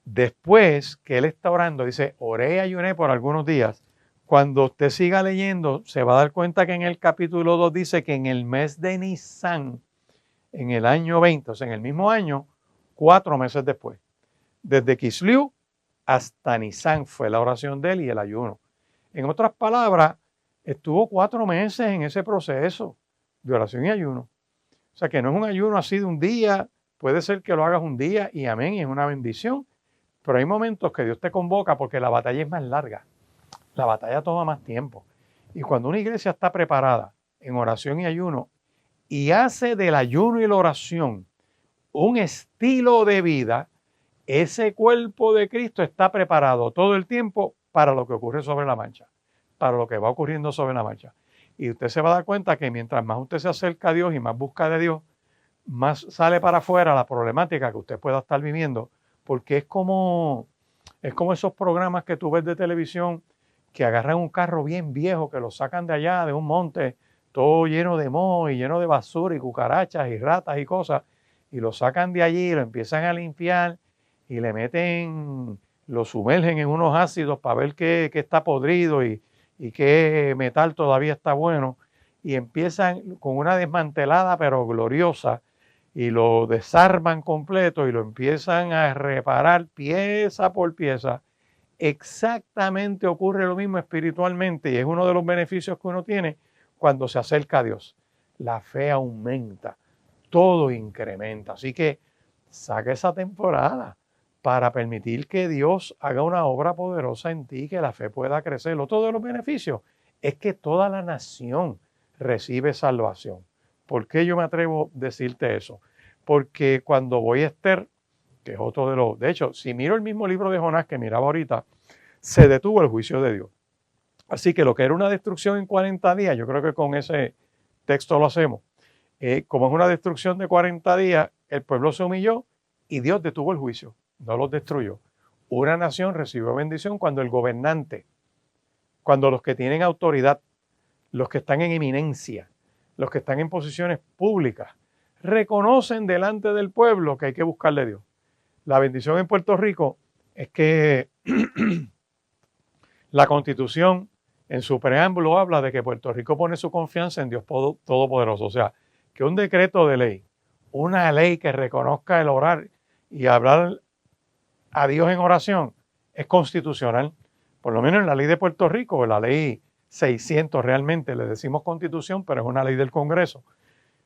Después que él está orando, dice, oré y ayuné por algunos días. Cuando usted siga leyendo, se va a dar cuenta que en el capítulo 2 dice que en el mes de Nisan, en el año 20, o sea, en el mismo año, 4 meses después. Desde Kisliu hasta Nisan fue la oración de él y el ayuno. En otras palabras, estuvo 4 meses en ese proceso de oración y ayuno. O sea que no es un ayuno así de un día, puede ser que lo hagas un día y amén, y es una bendición, pero hay momentos que Dios te convoca porque la batalla es más larga, la batalla toma más tiempo. Y cuando una iglesia está preparada en oración y ayuno y hace del ayuno y la oración un estilo de vida, ese cuerpo de Cristo está preparado todo el tiempo para lo que ocurre sobre la marcha, para lo que va ocurriendo sobre la marcha. Y usted se va a dar cuenta que mientras más usted se acerca a Dios y más busca de Dios, más sale para afuera la problemática que usted pueda estar viviendo, porque es como esos programas que tú ves de televisión que agarran un carro bien viejo, que lo sacan de allá, de un monte, todo lleno de moho y lleno de basura y cucarachas y ratas y cosas, y lo sacan de allí y lo empiezan a limpiar y le meten, lo sumergen en unos ácidos para ver qué está podrido y qué metal todavía está bueno, y empiezan con una desmantelada pero gloriosa y lo desarman completo y lo empiezan a reparar pieza por pieza. Exactamente ocurre lo mismo espiritualmente y es uno de los beneficios que uno tiene cuando se acerca a Dios. La fe aumenta, todo incrementa. Así que saca esa temporada para permitir que Dios haga una obra poderosa en ti, que la fe pueda crecer. Otro de los beneficios es que toda la nación recibe salvación. ¿Por qué yo me atrevo a decirte eso? Porque cuando voy a Esther, que es otro de los... De hecho, si miro el mismo libro de Jonás que miraba ahorita, se detuvo el juicio de Dios. Así que lo que era una destrucción en 40 días, yo creo que con ese texto lo hacemos. Como es una destrucción de 40 días, el pueblo se humilló y Dios detuvo el juicio, no los destruyó. Una nación recibió bendición cuando el gobernante, cuando los que tienen autoridad, los que están en eminencia, los que están en posiciones públicas, reconocen delante del pueblo que hay que buscarle a Dios. La bendición en Puerto Rico es que la Constitución en su preámbulo habla de que Puerto Rico pone su confianza en Dios Todopoderoso. O sea, que un decreto de ley, una ley que reconozca el orar y hablar a Dios en oración es constitucional. Por lo menos en la ley de Puerto Rico, la ley 600 realmente, le decimos constitución, pero es una ley del Congreso,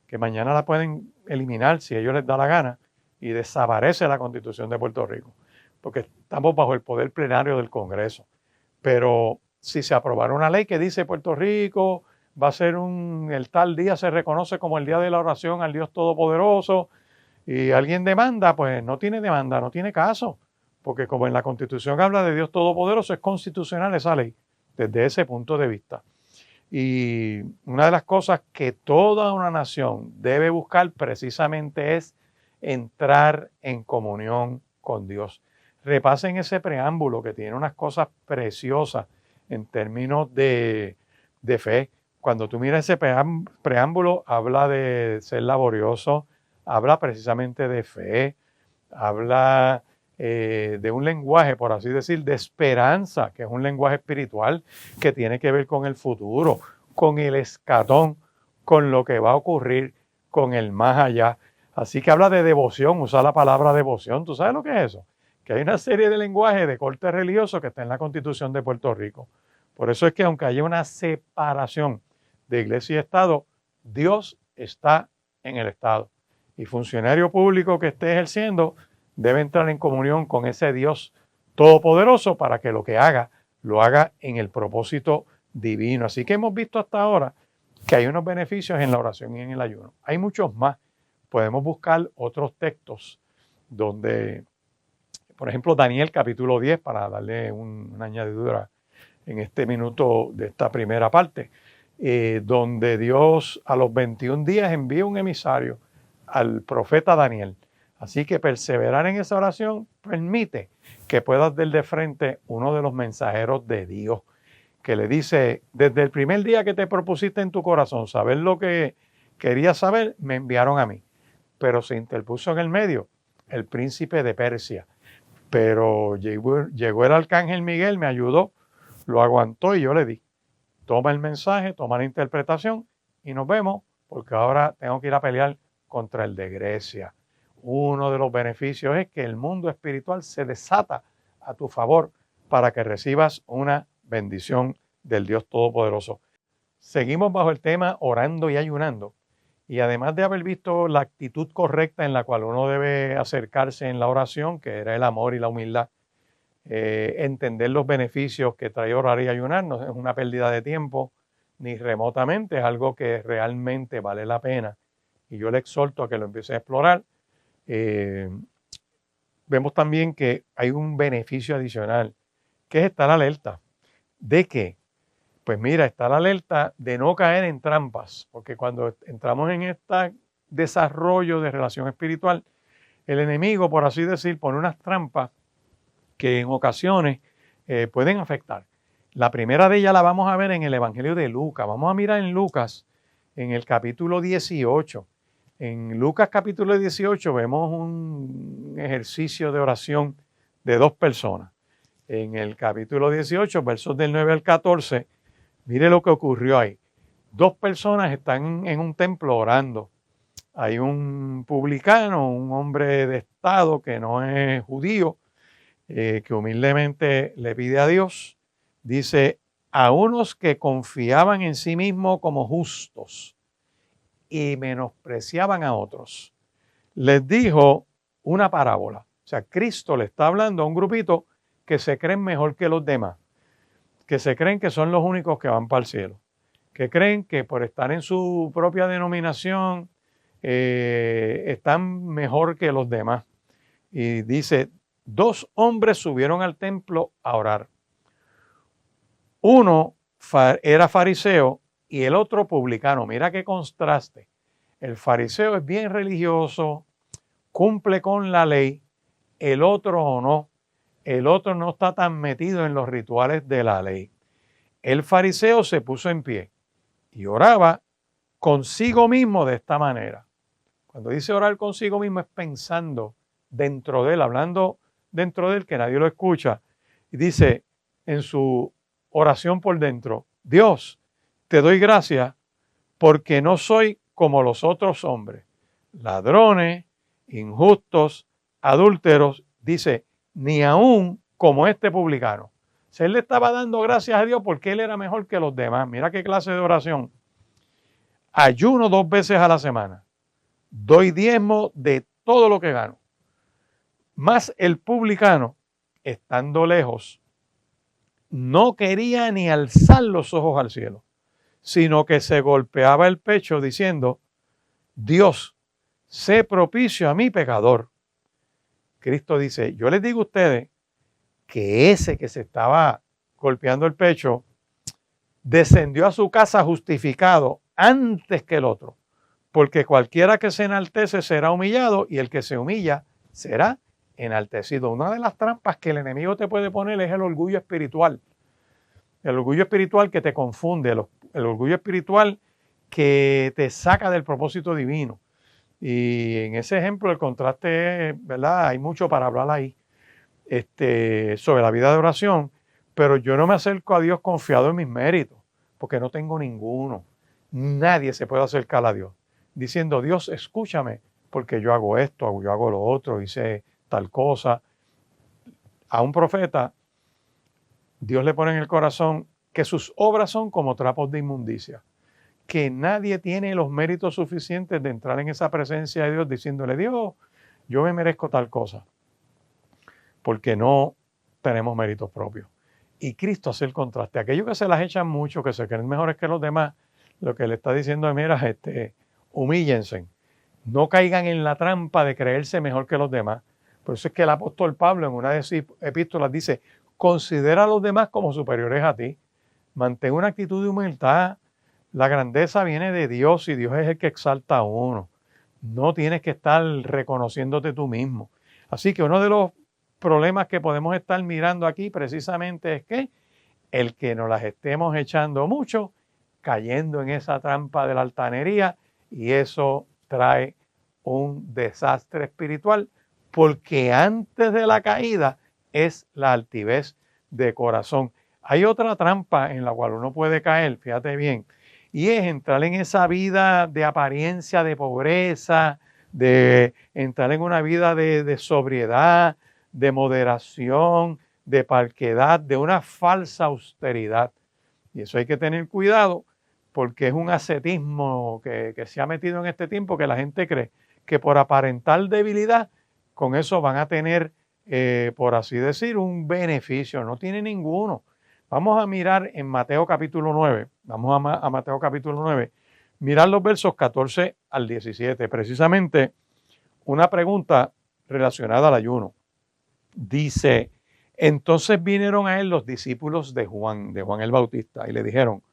que mañana la pueden eliminar si a ellos les da la gana y desaparece la Constitución de Puerto Rico, porque estamos bajo el poder plenario del Congreso. Pero si se aprobara una ley que dice Puerto Rico va a ser el tal día se reconoce como el día de la oración al Dios Todopoderoso y alguien demanda, pues no tiene demanda, no tiene caso, porque como en la Constitución habla de Dios Todopoderoso, es constitucional esa ley desde ese punto de vista. Y una de las cosas que toda una nación debe buscar precisamente es entrar en comunión con Dios. Repasen ese preámbulo que tiene unas cosas preciosas en términos de fe. Cuando tú miras ese preámbulo, habla de ser laborioso, habla precisamente de fe, habla de un lenguaje, por así decir, de esperanza, que es un lenguaje espiritual que tiene que ver con el futuro, con el escatón, con lo que va a ocurrir, con el más allá. Así que habla de devoción, usa la palabra devoción. ¿Tú sabes lo que es eso? Que hay una serie de lenguajes de corte religioso que está en la Constitución de Puerto Rico. Por eso es que aunque haya una separación de iglesia y Estado, Dios está en el Estado. Y funcionario público que esté ejerciendo debe entrar en comunión con ese Dios todopoderoso para que lo que haga, lo haga en el propósito divino. Así que hemos visto hasta ahora que hay unos beneficios en la oración y en el ayuno. Hay muchos más. Podemos buscar otros textos donde, por ejemplo, Daniel capítulo 10, para darle una añadidura en este minuto de esta primera parte, donde Dios a los 21 días envía un emisario al profeta Daniel. Así que perseverar en esa oración permite que puedas ver de frente uno de los mensajeros de Dios, que le dice, desde el primer día que te propusiste en tu corazón saber lo que querías saber, me enviaron a mí. Pero se interpuso en el medio el príncipe de Persia. Pero llegó el arcángel Miguel, me ayudó, lo aguantó y yo le di. Toma el mensaje, toma la interpretación y nos vemos, porque ahora tengo que ir a pelear contra el de Grecia. Uno de los beneficios es que el mundo espiritual se desata a tu favor para que recibas una bendición del Dios Todopoderoso. Seguimos bajo el tema orando y ayunando. Y además de haber visto la actitud correcta en la cual uno debe acercarse en la oración, que era el amor y la humildad, entender los beneficios que trae orar y ayunar, no es una pérdida de tiempo, ni remotamente, es algo que realmente vale la pena. Y yo le exhorto a que lo empiece a explorar. Vemos también que hay un beneficio adicional, que es estar alerta. ¿De qué? Pues mira, estar alerta de no caer en trampas, porque cuando entramos en este desarrollo de relación espiritual, el enemigo, por así decir, pone unas trampas que en ocasiones pueden afectar. La primera de ellas la vamos a ver en el Evangelio de Lucas. Vamos a mirar en Lucas, en el capítulo 18. En Lucas capítulo 18 vemos un ejercicio de oración de dos personas. En el capítulo 18, versos del 9 al 14, mire lo que ocurrió ahí. Dos personas están en un templo orando. Hay un publicano, un hombre de estado que no es judío, que humildemente le pide a Dios. Dice, a unos que confiaban en sí mismos como justos y menospreciaban a otros, les dijo una parábola. O sea, Cristo le está hablando a un grupito que se creen mejor que los demás, que se creen que son los únicos que van para el cielo, que creen que por estar en su propia denominación están mejor que los demás. Y dice, dos hombres subieron al templo a orar. Uno era fariseo y el otro publicano. Mira qué contraste. El fariseo es bien religioso, cumple con la ley, el otro o no. el otro no está tan metido en los rituales de la ley. El fariseo se puso en pie y oraba consigo mismo de esta manera. Cuando dice orar consigo mismo es pensando dentro de él, hablando dentro de él que nadie lo escucha. Y dice en su oración por dentro, Dios, te doy gracias porque no soy como los otros hombres, ladrones, injustos, adúlteros, dice, ni aún como este publicano. O sea, él le estaba dando gracias a Dios porque él era mejor que los demás. Mira qué clase de oración. Ayuno 2 veces a la semana. Doy diezmo de todo lo que gano. Más el publicano, estando lejos, no quería ni alzar los ojos al cielo, sino que se golpeaba el pecho diciendo, Dios, sé propicio a mi pecador. Cristo dice, yo les digo a ustedes que ese que se estaba golpeando el pecho descendió a su casa justificado antes que el otro, porque cualquiera que se enaltece será humillado y el que se humilla será enaltecido. Una de las trampas que el enemigo te puede poner es el orgullo espiritual. El orgullo espiritual que te confunde, el orgullo espiritual que te saca del propósito divino. Y en ese ejemplo el contraste, ¿verdad? Hay mucho para hablar ahí sobre la vida de oración, pero yo no me acerco a Dios confiado en mis méritos, porque no tengo ninguno. Nadie se puede acercar a Dios diciendo, Dios, escúchame, porque yo hago esto, yo hago lo otro, hice tal cosa. A un profeta, Dios le pone en el corazón que sus obras son como trapos de inmundicia, que nadie tiene los méritos suficientes de entrar en esa presencia de Dios diciéndole, Dios, yo me merezco tal cosa, porque no tenemos méritos propios. Y Cristo hace el contraste. Aquellos que se las echan mucho, que se creen mejores que los demás, lo que le está diciendo es, mira, humíllense, no caigan en la trampa de creerse mejor que los demás. Por eso es que el apóstol Pablo en una de sus epístolas dice, considera a los demás como superiores a ti, mantén una actitud de humildad. La grandeza viene de Dios y Dios es el que exalta a uno. No tienes que estar reconociéndote tú mismo. Así que uno de los problemas que podemos estar mirando aquí precisamente es que el que nos las estemos echando mucho, cayendo en esa trampa de la altanería, y eso trae un desastre espiritual, porque antes de la caída es la altivez de corazón. Hay otra trampa en la cual uno puede caer, fíjate bien, y es entrar en esa vida de apariencia de pobreza, de entrar en una vida de sobriedad, de moderación, de parquedad, de una falsa austeridad. Y eso hay que tener cuidado porque es un ascetismo que se ha metido en este tiempo, que la gente cree que por aparentar debilidad, con eso van a tener, por así decir, un beneficio. No tiene ninguno. Vamos a mirar en Mateo capítulo 9, vamos a Mateo capítulo 9, mirar los versos 14 al 17, precisamente una pregunta relacionada al ayuno. Dice, entonces vinieron a él los discípulos de Juan el Bautista, y le dijeron,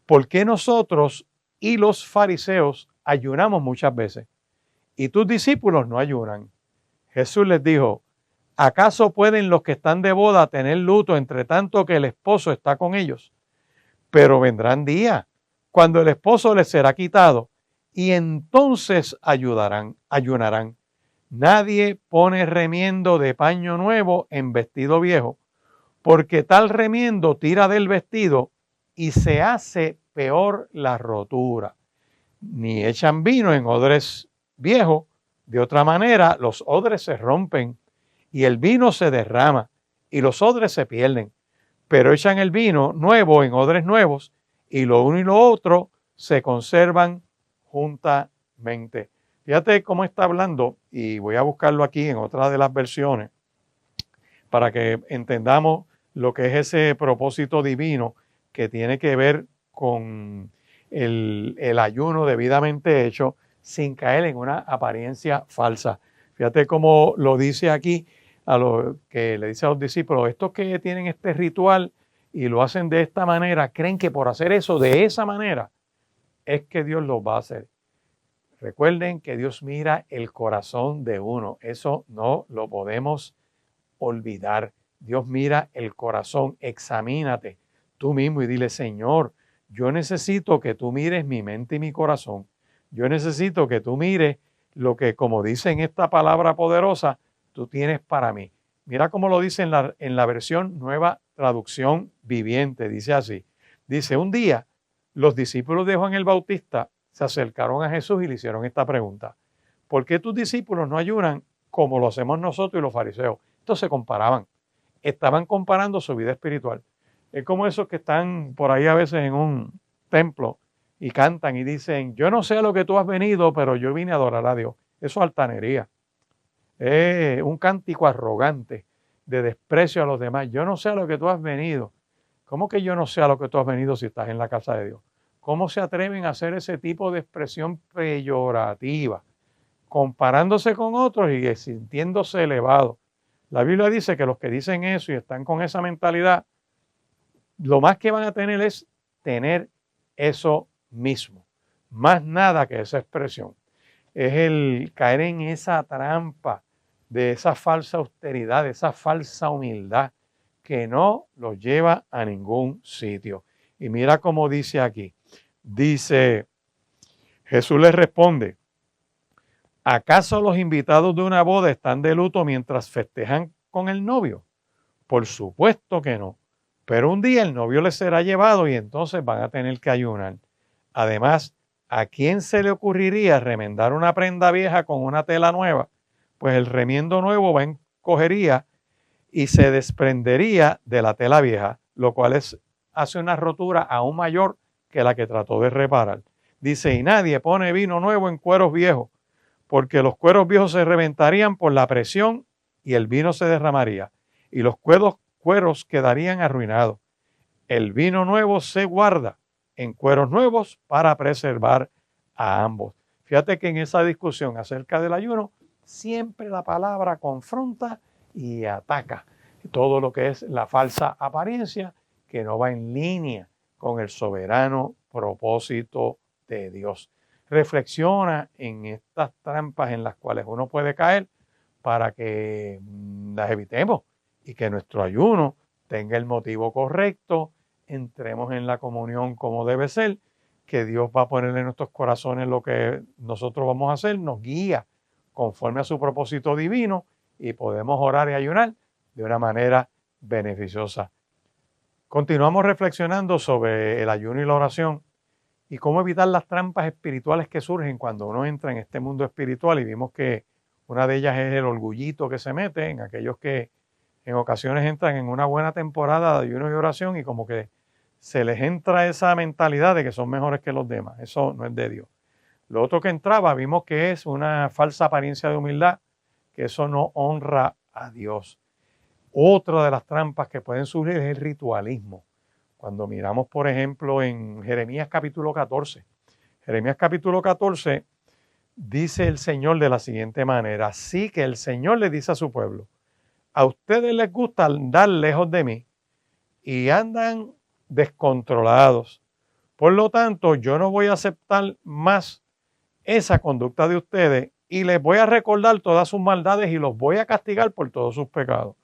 ¿por qué nosotros y los fariseos ayunamos muchas veces y tus discípulos no ayunan? Jesús les dijo, ¿acaso pueden los que están de boda tener luto entre tanto que el esposo está con ellos? Pero vendrán días cuando el esposo les será quitado y entonces ayunarán. Nadie pone remiendo de paño nuevo en vestido viejo, porque tal remiendo tira del vestido y se hace peor la rotura. Ni echan vino en odres viejos, de otra manera los odres se rompen y el vino se derrama y los odres se pierden. Pero echan el vino nuevo en odres nuevos y lo uno y lo otro se conservan juntamente. Fíjate cómo está hablando, y voy a buscarlo aquí en otra de las versiones para que entendamos lo que es ese propósito divino que tiene que ver con el ayuno debidamente hecho sin caer en una apariencia falsa. Fíjate cómo lo dice aquí, a lo que le dice a los discípulos, estos que tienen este ritual y lo hacen de esta manera, creen que por hacer eso de esa manera es que Dios los va a hacer. Recuerden que Dios mira el corazón de uno. Eso no lo podemos olvidar. Dios mira el corazón. Examínate tú mismo y dile, Señor, yo necesito que tú mires mi mente y mi corazón. Yo necesito que tú mires lo que, como dice en esta palabra poderosa, tú tienes para mí. Mira cómo lo dice en la versión Nueva Traducción Viviente. Dice así. Dice, un día los discípulos de Juan el Bautista se acercaron a Jesús y le hicieron esta pregunta. ¿Por qué tus discípulos no ayunan como lo hacemos nosotros y los fariseos? Entonces se comparaban. Estaban comparando su vida espiritual. Es como esos que están por ahí a veces en un templo y cantan y dicen, yo no sé a lo que tú has venido, pero yo vine a adorar a Dios. Eso es altanería. Es un cántico arrogante de desprecio a los demás. Yo no sé a lo que tú has venido. ¿Cómo que yo no sé a lo que tú has venido si estás en la casa de Dios? ¿Cómo se atreven a hacer ese tipo de expresión peyorativa? Comparándose con otros y sintiéndose elevados. La Biblia dice que los que dicen eso y están con esa mentalidad, lo más que van a tener es tener eso mismo. Más nada que esa expresión. Es el caer en esa trampa de esa falsa austeridad, de esa falsa humildad que no los lleva a ningún sitio. Y mira cómo dice aquí. Dice, Jesús les responde, ¿acaso los invitados de una boda están de luto mientras festejan con el novio? Por supuesto que no. Pero un día el novio les será llevado y entonces van a tener que ayunar. Además, ¿a quién se le ocurriría remendar una prenda vieja con una tela nueva? Pues el remiendo nuevo encogería y se desprendería de la tela vieja, lo cual hace una rotura aún mayor que la que trató de reparar. Dice, y nadie pone vino nuevo en cueros viejos, porque los cueros viejos se reventarían por la presión y el vino se derramaría, y los cueros quedarían arruinados. El vino nuevo se guarda en cueros nuevos para preservar a ambos. Fíjate que en esa discusión acerca del ayuno, siempre la palabra confronta y ataca todo lo que es la falsa apariencia que no va en línea con el soberano propósito de Dios. Reflexiona en estas trampas en las cuales uno puede caer para que las evitemos y que nuestro ayuno tenga el motivo correcto, entremos en la comunión como debe ser, que Dios va a poner en nuestros corazones lo que nosotros vamos a hacer, nos guía conforme a su propósito divino y podemos orar y ayunar de una manera beneficiosa. Continuamos reflexionando sobre el ayuno y la oración y cómo evitar las trampas espirituales que surgen cuando uno entra en este mundo espiritual, y vimos que una de ellas es el orgullito que se mete en aquellos que en ocasiones entran en una buena temporada de ayuno y oración y como que se les entra esa mentalidad de que son mejores que los demás. Eso no es de Dios. Lo otro que entraba, vimos que es una falsa apariencia de humildad, que eso no honra a Dios. Otra de las trampas que pueden surgir es el ritualismo. Cuando miramos, por ejemplo, en Jeremías capítulo 14. Jeremías capítulo 14 dice el Señor de la siguiente manera. Así que el Señor le dice a su pueblo, a ustedes les gusta andar lejos de mí y andan descontrolados. Por lo tanto, yo no voy a aceptar más esa conducta de ustedes y les voy a recordar todas sus maldades y los voy a castigar por todos sus pecados.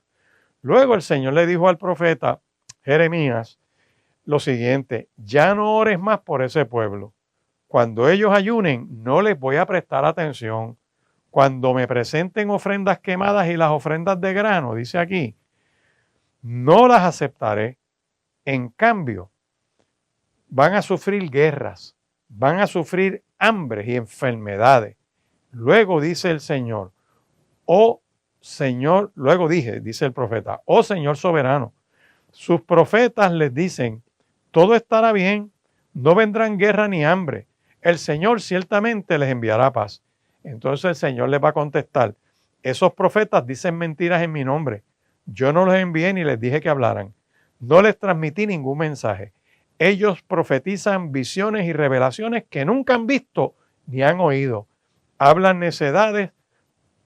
Luego el Señor le dijo al profeta Jeremías lo siguiente, ya no ores más por ese pueblo. Cuando ellos ayunen, no les voy a prestar atención. Cuando me presenten ofrendas quemadas y las ofrendas de grano, dice aquí, no las aceptaré. En cambio, van a sufrir guerras, van a sufrir hambres y enfermedades. Luego dice el Señor, oh Señor, luego dice el profeta, oh Señor soberano, sus profetas les dicen, todo estará bien, no vendrán guerra ni hambre, el Señor ciertamente les enviará paz. Entonces el Señor les va a contestar, esos profetas dicen mentiras en mi nombre, yo no los envié ni les dije que hablaran, no les transmití ningún mensaje. Ellos profetizan visiones y revelaciones que nunca han visto ni han oído. Hablan necedades,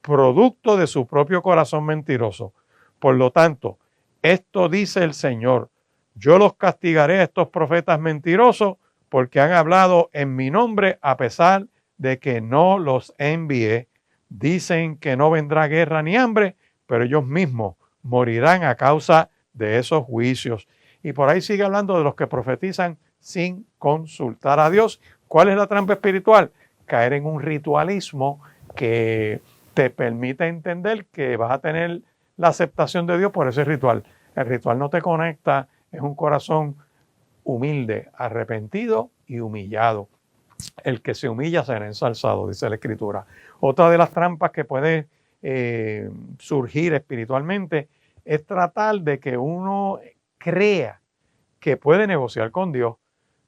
producto de su propio corazón mentiroso. Por lo tanto, esto dice el Señor, yo los castigaré a estos profetas mentirosos porque han hablado en mi nombre a pesar de que no los envié. Dicen que no vendrá guerra ni hambre, pero ellos mismos morirán a causa de esos juicios. Y por ahí sigue hablando de los que profetizan sin consultar a Dios. ¿Cuál es la trampa espiritual? Caer en un ritualismo que te permite entender que vas a tener la aceptación de Dios por ese ritual. El ritual no te conecta, es un corazón humilde, arrepentido y humillado. El que se humilla será ensalzado, dice la Escritura. Otra de las trampas que puede surgir espiritualmente es tratar de que uno crea que puede negociar con Dios.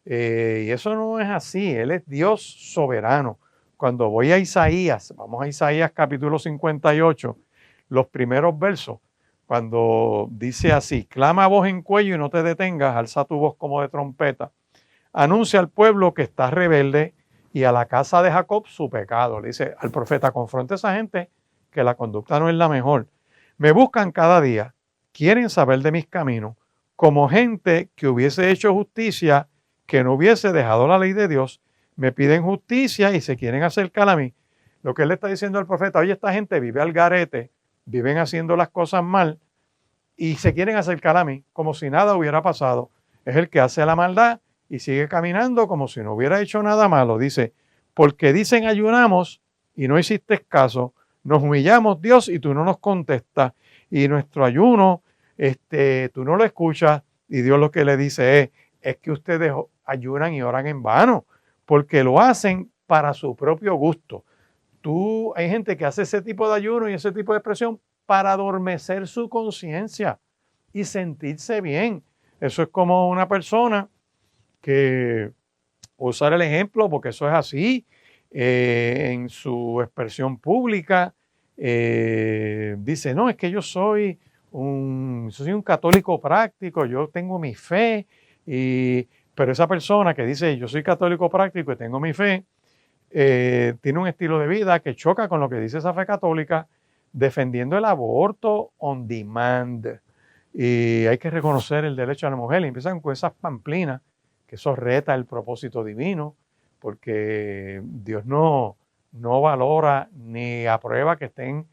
Y eso no es así, Él es Dios soberano. Cuando voy a Isaías, vamos a Isaías capítulo 58, los primeros versos, cuando dice así: clama a voz en cuello y no te detengas, alza tu voz como de trompeta, anuncia al pueblo que está rebelde y a la casa de Jacob su pecado. Le dice al profeta: confronta a esa gente que la conducta no es la mejor. Me buscan cada día, quieren saber de mis caminos, como gente que hubiese hecho justicia, que no hubiese dejado la ley de Dios. Me piden justicia y se quieren acercar a mí. Lo que él le está diciendo al profeta: oye, esta gente vive al garete, viven haciendo las cosas mal y se quieren acercar a mí como si nada hubiera pasado. Es el que hace la maldad y sigue caminando como si no hubiera hecho nada malo. Dice: porque dicen ayunamos y no hiciste caso, nos humillamos, Dios, y tú no nos contestas, y nuestro ayuno tú no lo escuchas. Y Dios lo que le dice es que ustedes ayunan y oran en vano, porque lo hacen para su propio gusto. Hay gente que hace ese tipo de ayuno y ese tipo de expresión para adormecer su conciencia y sentirse bien. Eso es como una persona que, usar el ejemplo, porque eso es así, en su expresión pública, dice: no, es que yo soy un católico práctico, yo tengo mi fe, pero esa persona que dice: yo soy católico práctico y tengo mi fe, tiene un estilo de vida que choca con lo que dice esa fe católica, defendiendo el aborto on demand. Y hay que reconocer el derecho a la mujer. Y empiezan con esas pamplinas, que eso reta el propósito divino, porque Dios no valora ni aprueba que estén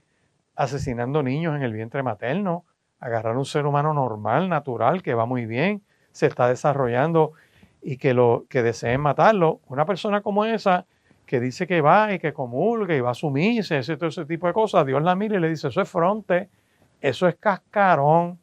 asesinando niños en el vientre materno. Agarrar un ser humano normal, natural, que va muy bien, se está desarrollando, y que deseen matarlo. Una persona como esa, que dice que va y que comulga y va a sumirse, todo ese tipo de cosas, Dios la mira y le dice: eso es fronte, eso es cascarón,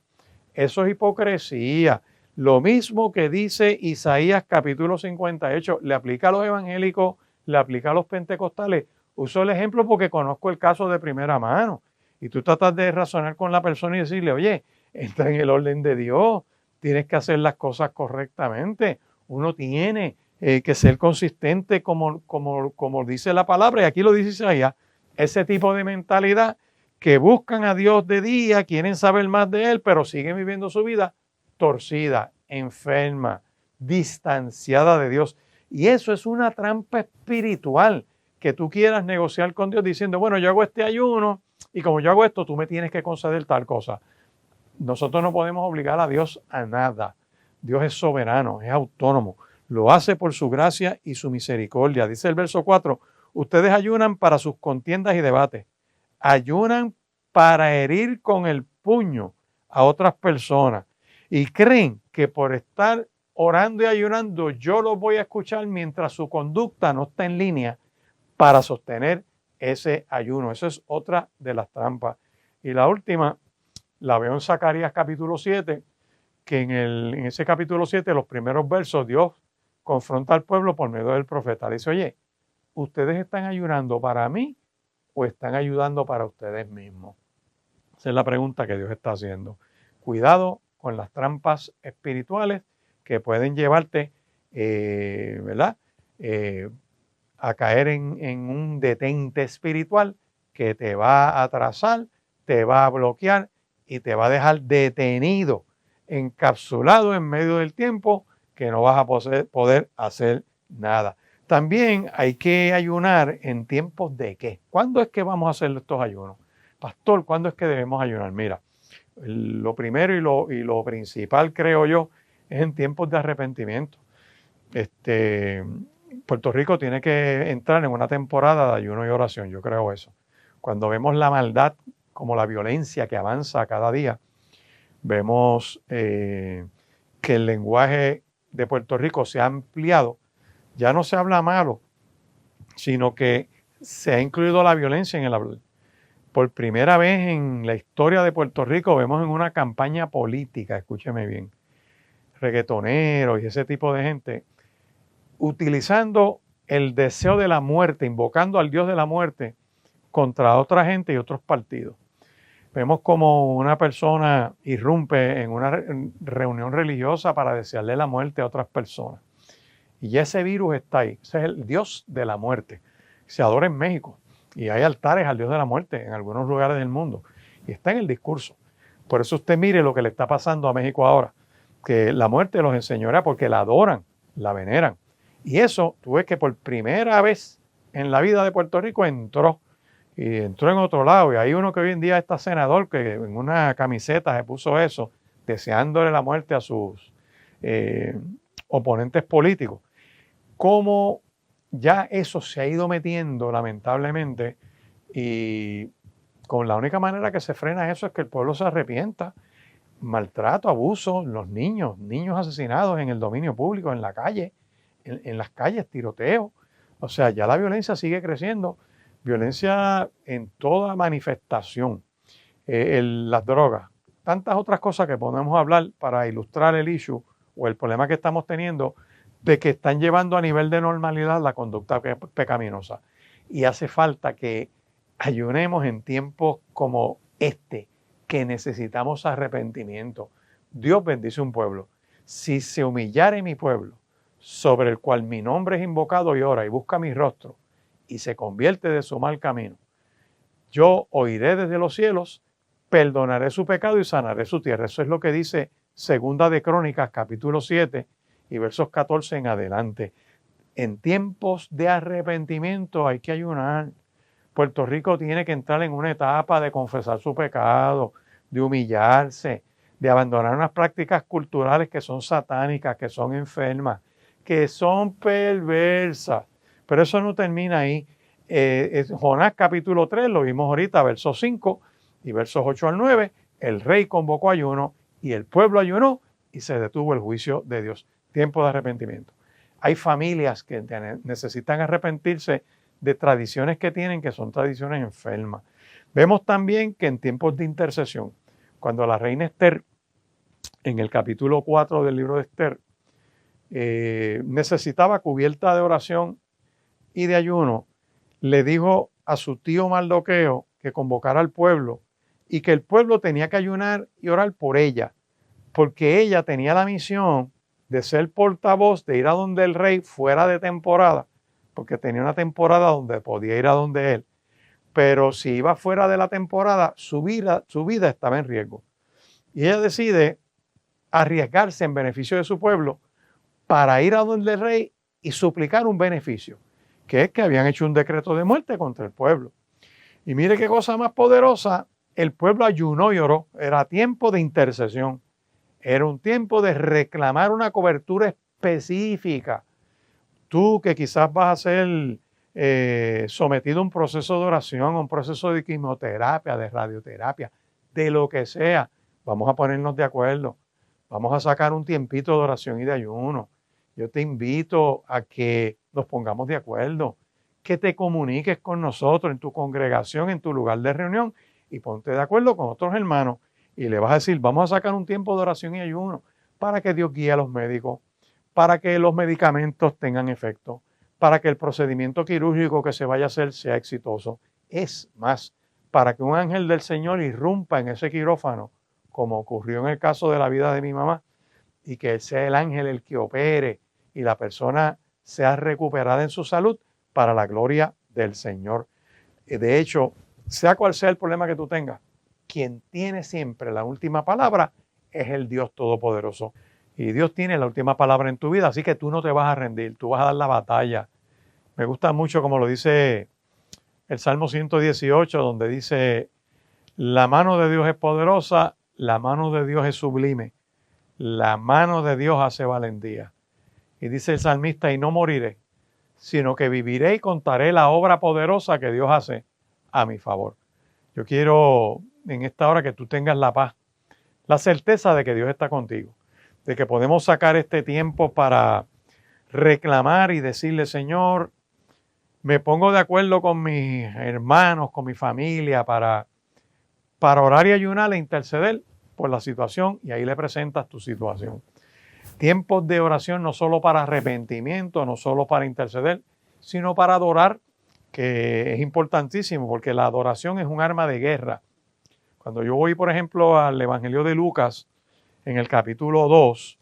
eso es hipocresía. Lo mismo que dice Isaías capítulo 58, le aplica a los evangélicos, le aplica a los pentecostales. Uso el ejemplo porque conozco el caso de primera mano. Y tú tratas de razonar con la persona y decirle: oye, entra en el orden de Dios, tienes que hacer las cosas correctamente, uno tiene que ser consistente como dice la palabra, y aquí lo dice Isaías. Ese tipo de mentalidad que buscan a Dios de día, quieren saber más de Él, pero siguen viviendo su vida torcida, enferma, distanciada de Dios. Y eso es una trampa espiritual, que tú quieras negociar con Dios diciendo: bueno, yo hago este ayuno y como yo hago esto, tú me tienes que conceder tal cosa. Nosotros no podemos obligar a Dios a nada. Dios es soberano, es autónomo. Lo hace por su gracia y su misericordia. Dice el verso 4, ustedes ayunan para sus contiendas y debates. Ayunan para herir con el puño a otras personas. Y creen que por estar orando y ayunando, yo los voy a escuchar mientras su conducta no está en línea para sostener ese ayuno. Esa es otra de las trampas. Y la última, la veo en Zacarías capítulo 7, que en ese capítulo 7, los primeros versos, Dios confronta al pueblo por medio del profeta. Le dice: oye, ¿ustedes están ayunando para mí o están ayudando para ustedes mismos? Esa es la pregunta que Dios está haciendo. Cuidado con las trampas espirituales que pueden llevarte, ¿verdad? A caer en un detente espiritual que te va a atrasar, te va a bloquear y te va a dejar detenido, encapsulado en medio del tiempo, que no vas a poder hacer nada. También hay que ayunar en tiempos de ¿qué? ¿Cuándo es que vamos a hacer estos ayunos? Pastor, ¿cuándo es que debemos ayunar? Mira, lo primero y lo principal, creo yo, es en tiempos de arrepentimiento. Puerto Rico tiene que entrar en una temporada de ayuno y oración, yo creo eso. Cuando vemos la maldad, como la violencia que avanza cada día, Vemos que el lenguaje de Puerto Rico se ha ampliado. Ya no se habla malo, sino que se ha incluido la violencia en el hablar. Por primera vez en la historia de Puerto Rico vemos en una campaña política, escúcheme bien, reggaetoneros y ese tipo de gente, utilizando el deseo de la muerte, invocando al Dios de la muerte contra otra gente y otros partidos. Vemos como una persona irrumpe en una reunión religiosa para desearle la muerte a otras personas. Y ya ese virus está ahí. Ese es el Dios de la muerte. Se adora en México. Y hay altares al Dios de la muerte en algunos lugares del mundo. Y está en el discurso. Por eso usted mire lo que le está pasando a México ahora. Que la muerte los enseñará porque la adoran, la veneran. Y eso, tú ves que por primera vez en la vida de Puerto Rico entró. Y entró en otro lado. Y hay uno que hoy en día está senador que en una camiseta se puso eso, deseándole la muerte a sus oponentes políticos. Cómo ya eso se ha ido metiendo lamentablemente, y con la única manera que se frena eso es que el pueblo se arrepienta. Maltrato, abuso, los niños asesinados en el dominio público, en la calle, en las calles, tiroteo. O sea, ya la violencia sigue creciendo, violencia en toda manifestación. Las drogas, tantas otras cosas que podemos hablar para ilustrar el issue o el problema que estamos teniendo de que están llevando a nivel de normalidad la conducta pecaminosa. Y hace falta que ayunemos en tiempos como este, que necesitamos arrepentimiento. Dios bendice un pueblo. Si se humillare mi pueblo, sobre el cual mi nombre es invocado y ora y busca mi rostro, y se convierte de su mal camino, yo oiré desde los cielos, perdonaré su pecado y sanaré su tierra. Eso es lo que dice Segunda de Crónicas, capítulo 7, y versos 14 en adelante. En tiempos de arrepentimiento hay que ayunar. Puerto Rico tiene que entrar en una etapa de confesar su pecado, de humillarse, de abandonar unas prácticas culturales que son satánicas, que son enfermas, que son perversas. Pero eso no termina ahí. Jonás capítulo 3, lo vimos ahorita, versos 5 y versos 8 al 9, el rey convocó ayuno y el pueblo ayunó y se detuvo el juicio de Dios. Tiempo de arrepentimiento. Hay familias que necesitan arrepentirse de tradiciones que tienen, que son tradiciones enfermas. Vemos también que en tiempos de intercesión, cuando la reina Esther, en el capítulo 4 del libro de Esther, necesitaba cubierta de oración y de ayuno, le dijo a su tío Mardoqueo que convocara al pueblo y que el pueblo tenía que ayunar y orar por ella, porque ella tenía la misión de ser portavoz, de ir a donde el rey fuera de temporada, porque tenía una temporada donde podía ir a donde él, pero si iba fuera de la temporada, su vida estaba en riesgo. Y ella decide arriesgarse en beneficio de su pueblo para ir a donde el rey y suplicar un beneficio, que es que habían hecho un decreto de muerte contra el pueblo. Y mire qué cosa más poderosa, el pueblo ayunó y oró, era tiempo de intercesión. Era un tiempo de reclamar una cobertura específica. Tú que quizás vas a ser sometido a un proceso de oración, a un proceso de quimioterapia, de radioterapia, de lo que sea, vamos a ponernos de acuerdo. Vamos a sacar un tiempito de oración y de ayuno. Yo te invito a que nos pongamos de acuerdo, que te comuniques con nosotros en tu congregación, en tu lugar de reunión y ponte de acuerdo con otros hermanos. Y le vas a decir, vamos a sacar un tiempo de oración y ayuno para que Dios guíe a los médicos, para que los medicamentos tengan efecto, para que el procedimiento quirúrgico que se vaya a hacer sea exitoso. Es más, para que un ángel del Señor irrumpa en ese quirófano, como ocurrió en el caso de la vida de mi mamá, y que sea el ángel el que opere y la persona sea recuperada en su salud para la gloria del Señor. De hecho, sea cual sea el problema que tú tengas, quien tiene siempre la última palabra es el Dios Todopoderoso. Y Dios tiene la última palabra en tu vida, así que tú no te vas a rendir, tú vas a dar la batalla. Me gusta mucho como lo dice el Salmo 118, donde dice, la mano de Dios es poderosa, la mano de Dios es sublime, la mano de Dios hace valentía. Y dice el salmista, y no moriré, sino que viviré y contaré la obra poderosa que Dios hace a mi favor. Yo quiero en esta hora que tú tengas la paz la certeza de que Dios está contigo, de que podemos sacar este tiempo para reclamar y decirle, Señor, me pongo de acuerdo con mis hermanos, con mi familia, para orar y ayunar e interceder por la situación, y ahí le presentas tu situación. Tiempos de oración no solo para arrepentimiento, no solo para interceder, sino para adorar, que es importantísimo, porque la adoración es un arma de guerra. Cuando yo voy, por ejemplo, al Evangelio de Lucas, en el capítulo 2,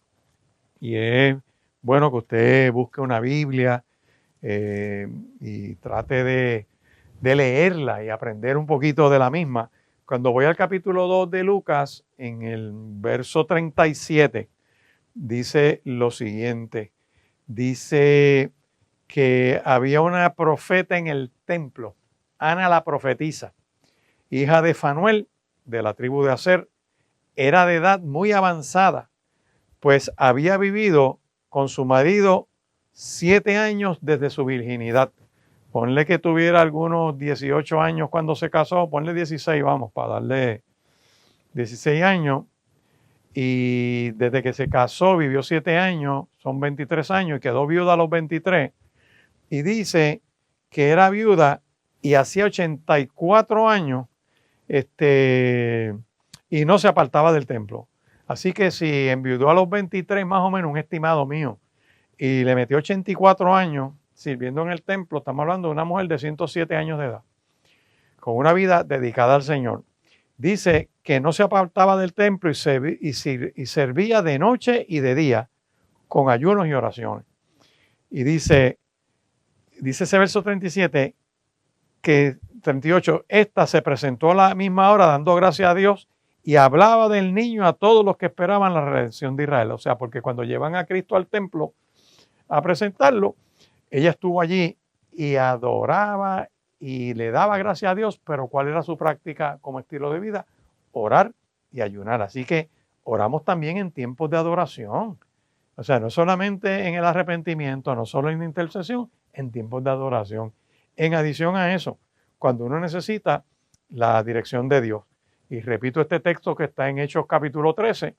y es bueno que usted busque una Biblia y trate de leerla y aprender un poquito de la misma. Cuando voy al capítulo 2 de Lucas, en el verso 37, dice lo siguiente. Dice que había una profeta en el templo, Ana la profetisa, hija de Fanuel, de la tribu de Aser. Era de edad muy avanzada, pues había vivido con su marido 7 años desde su virginidad. Ponle que tuviera algunos 18 años cuando se casó, ponle 16, vamos, para darle 16 años. Y desde que se casó vivió 7 años, son 23 años, y quedó viuda a los 23. Y dice que era viuda y hacía 84 años y no se apartaba del templo. Así que si enviudó a los 23, más o menos, un estimado mío, y le metió 84 años sirviendo en el templo, estamos hablando de una mujer de 107 años de edad, con una vida dedicada al Señor. Dice que no se apartaba del templo y servía de noche y de día con ayunos y oraciones. Y dice ese verso 37, que 38, esta se presentó a la misma hora dando gracias a Dios y hablaba del niño a todos los que esperaban la redención de Israel. O sea, porque cuando llevan a Cristo al templo a presentarlo, ella estuvo allí y adoraba y le daba gracias a Dios, pero ¿cuál era su práctica como estilo de vida? Orar y ayunar. Así que oramos también en tiempos de adoración. O sea, no solamente en el arrepentimiento, no solo en la intercesión, en tiempos de adoración. En adición a eso, cuando uno necesita la dirección de Dios. Y repito este texto que está en Hechos capítulo 13,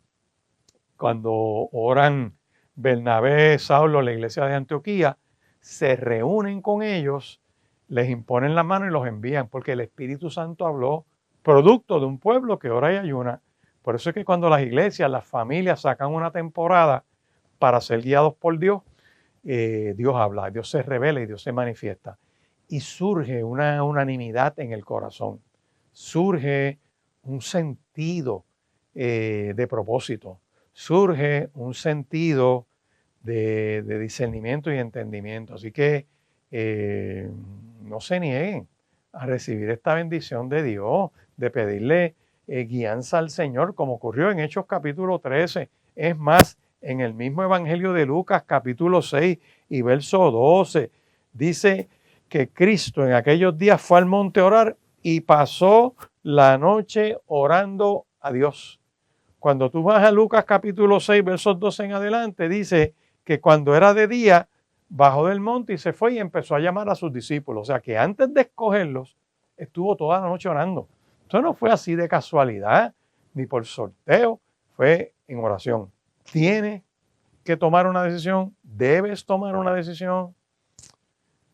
cuando oran Bernabé, Saulo, la iglesia de Antioquía, se reúnen con ellos, les imponen la mano y los envían, porque el Espíritu Santo habló, producto de un pueblo que ora y ayuna. Por eso es que cuando las iglesias, las familias sacan una temporada para ser guiados por Dios, Dios habla, Dios se revela y Dios se manifiesta. Y surge una unanimidad en el corazón, surge un sentido de propósito, surge un sentido de discernimiento y entendimiento. Así que no se nieguen a recibir esta bendición de Dios, de pedirle guianza al Señor, como ocurrió en Hechos capítulo 13. Es más, en el mismo Evangelio de Lucas capítulo 6 y verso 12, dice que Cristo en aquellos días fue al monte a orar y pasó la noche orando a Dios. Cuando tú vas a Lucas capítulo 6, versos 12 en adelante, dice que cuando era de día, bajó del monte y se fue y empezó a llamar a sus discípulos. O sea que antes de escogerlos, estuvo toda la noche orando. Eso no fue así de casualidad, ni por sorteo, fue en oración. Tienes que tomar una decisión, debes tomar una decisión.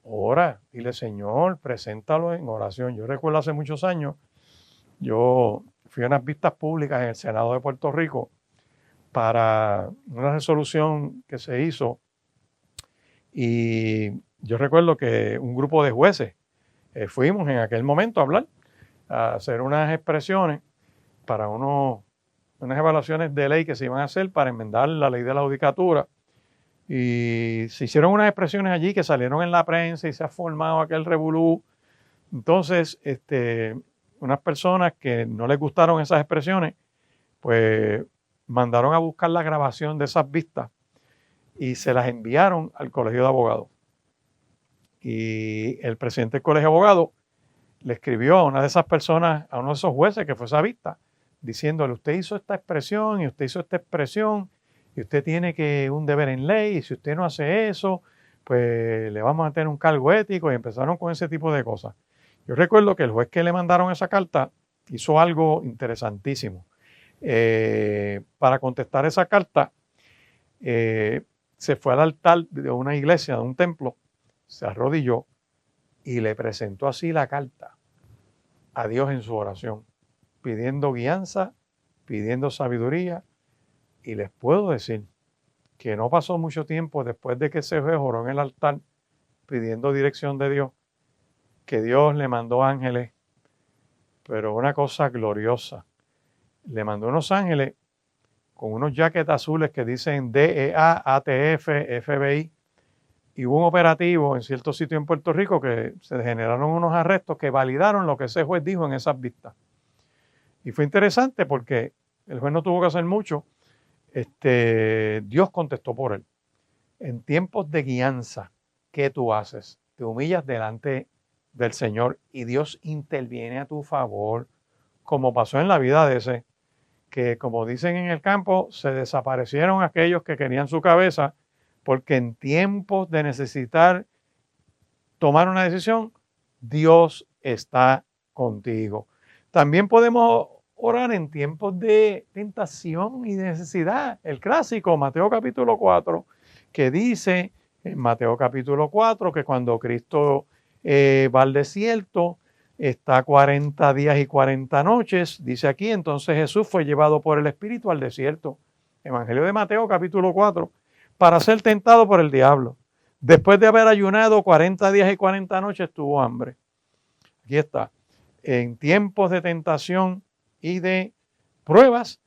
Ora, dile, Señor, preséntalo en oración. Yo recuerdo hace muchos años, yo fui a unas vistas públicas en el Senado de Puerto Rico para una resolución que se hizo, y yo recuerdo que un grupo de jueces fuimos en aquel momento a hablar, a hacer unas expresiones para unas evaluaciones de ley que se iban a hacer para enmendar la ley de la judicatura. Y se hicieron unas expresiones allí que salieron en la prensa y se ha formado aquel revolú. Entonces, unas personas que no les gustaron esas expresiones, pues mandaron a buscar la grabación de esas vistas y se las enviaron al Colegio de Abogados. Y el presidente del Colegio de Abogados le escribió a una de esas personas, a uno de esos jueces que fue esa vista, diciéndole, usted hizo esta expresión y usted hizo esta expresión y usted tiene un deber en ley, y si usted no hace eso, pues le vamos a tener un cargo ético, y empezaron con ese tipo de cosas. Yo recuerdo que el juez que le mandaron esa carta hizo algo interesantísimo. para contestar esa carta, se fue al altar de una iglesia, de un templo, se arrodilló y le presentó así la carta a Dios en su oración, pidiendo guianza, pidiendo sabiduría. Y les puedo decir que no pasó mucho tiempo después de que ese juez oró en el altar pidiendo dirección de Dios, que Dios le mandó ángeles, pero una cosa gloriosa. Le mandó unos ángeles con unos jackets azules que dicen DEA, ATF, FBI, y hubo un operativo en cierto sitio en Puerto Rico que se generaron unos arrestos que validaron lo que ese juez dijo en esas vistas. Y fue interesante porque el juez no tuvo que hacer mucho. Dios contestó por él. En tiempos de guianza, ¿qué tú haces? Te humillas delante del Señor y Dios interviene a tu favor, como pasó en la vida de ese, que como dicen en el campo, se desaparecieron aquellos que querían su cabeza, porque en tiempos de necesitar tomar una decisión, Dios está contigo. También podemos orar en tiempos de tentación y de necesidad. El clásico, Mateo capítulo 4, que dice en Mateo capítulo 4 que cuando Cristo va al desierto, está 40 días y 40 noches, dice aquí, entonces Jesús fue llevado por el Espíritu al desierto. Evangelio de Mateo capítulo 4, para ser tentado por el diablo. Después de haber ayunado 40 días y 40 noches, tuvo hambre. Aquí está. En tiempos de tentación y de pruebas,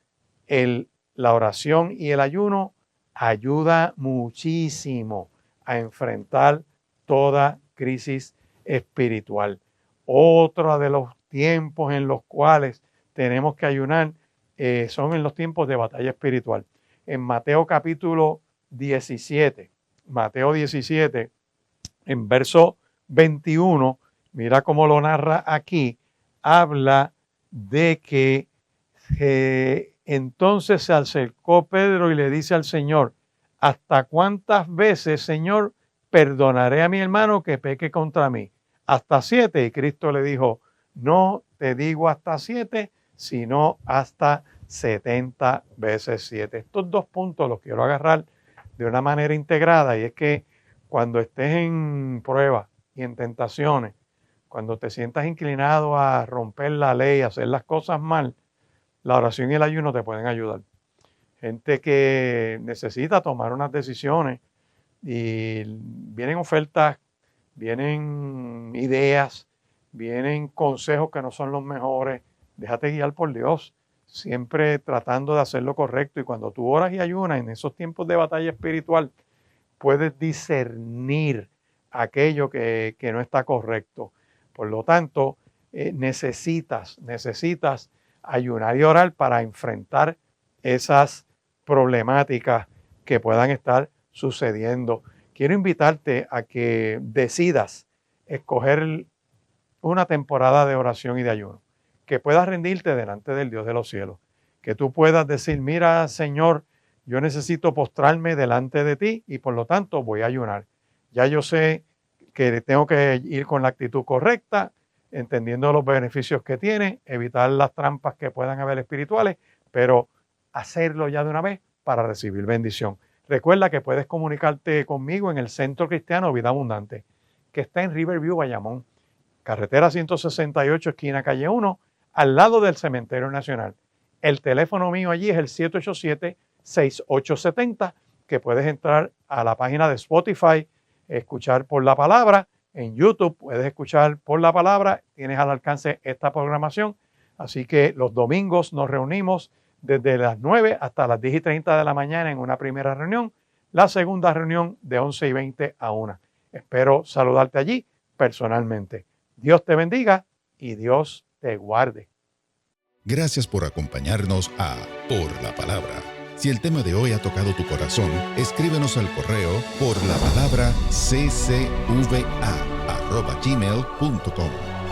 la oración y el ayuno ayuda muchísimo a enfrentar toda crisis espiritual. Otro de los tiempos en los cuales tenemos que ayunar son en los tiempos de batalla espiritual. En Mateo capítulo 17, en verso 21, mira cómo lo narra aquí, habla de que entonces se acercó Pedro y le dice al Señor, ¿hasta cuántas veces, Señor, perdonaré a mi hermano que peque contra mí? Hasta 7. Y Cristo le dijo, no te digo hasta 7, sino hasta 70 veces 7. Estos dos puntos los quiero agarrar de una manera integrada, y es que cuando estés en pruebas y en tentaciones, cuando te sientas inclinado a romper la ley, a hacer las cosas mal, la oración y el ayuno te pueden ayudar. Gente que necesita tomar unas decisiones y vienen ofertas, vienen ideas, vienen consejos que no son los mejores. Déjate guiar por Dios, siempre tratando de hacer lo correcto. Y cuando tú oras y ayunas en esos tiempos de batalla espiritual, puedes discernir aquello que no está correcto. Por lo tanto, necesitas ayunar y orar para enfrentar esas problemáticas que puedan estar sucediendo. Quiero invitarte a que decidas escoger una temporada de oración y de ayuno, que puedas rendirte delante del Dios de los cielos, que tú puedas decir, mira, Señor, yo necesito postrarme delante de ti y por lo tanto voy a ayunar. Ya yo sé que tengo que ir con la actitud correcta, entendiendo los beneficios que tiene, evitar las trampas que puedan haber espirituales, pero hacerlo ya de una vez para recibir bendición. Recuerda que puedes comunicarte conmigo en el Centro Cristiano Vida Abundante, que está en Riverview, Bayamón, carretera 168, esquina calle 1, al lado del Cementerio Nacional. El teléfono mío allí es el 787-6870, que puedes entrar a la página de Spotify, escuchar por la palabra. En YouTube puedes escuchar por la palabra, tienes al alcance esta programación. Así que los domingos nos reunimos desde las 9 hasta las 10:30 de la mañana en una primera reunión. La segunda reunión de 11:20 a 1. Espero saludarte allí personalmente. Dios te bendiga y Dios te guarde. Gracias por acompañarnos a Por la Palabra. Si el tema de hoy ha tocado tu corazón, escríbenos al correo porlapalabraccva@gmail.com.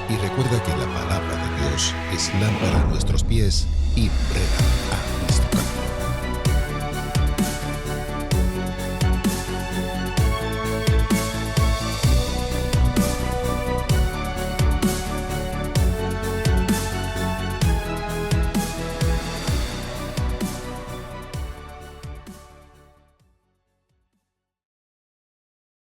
Y recuerda que la palabra de Dios es lámpara a nuestros pies y lumbrera a nuestro camino.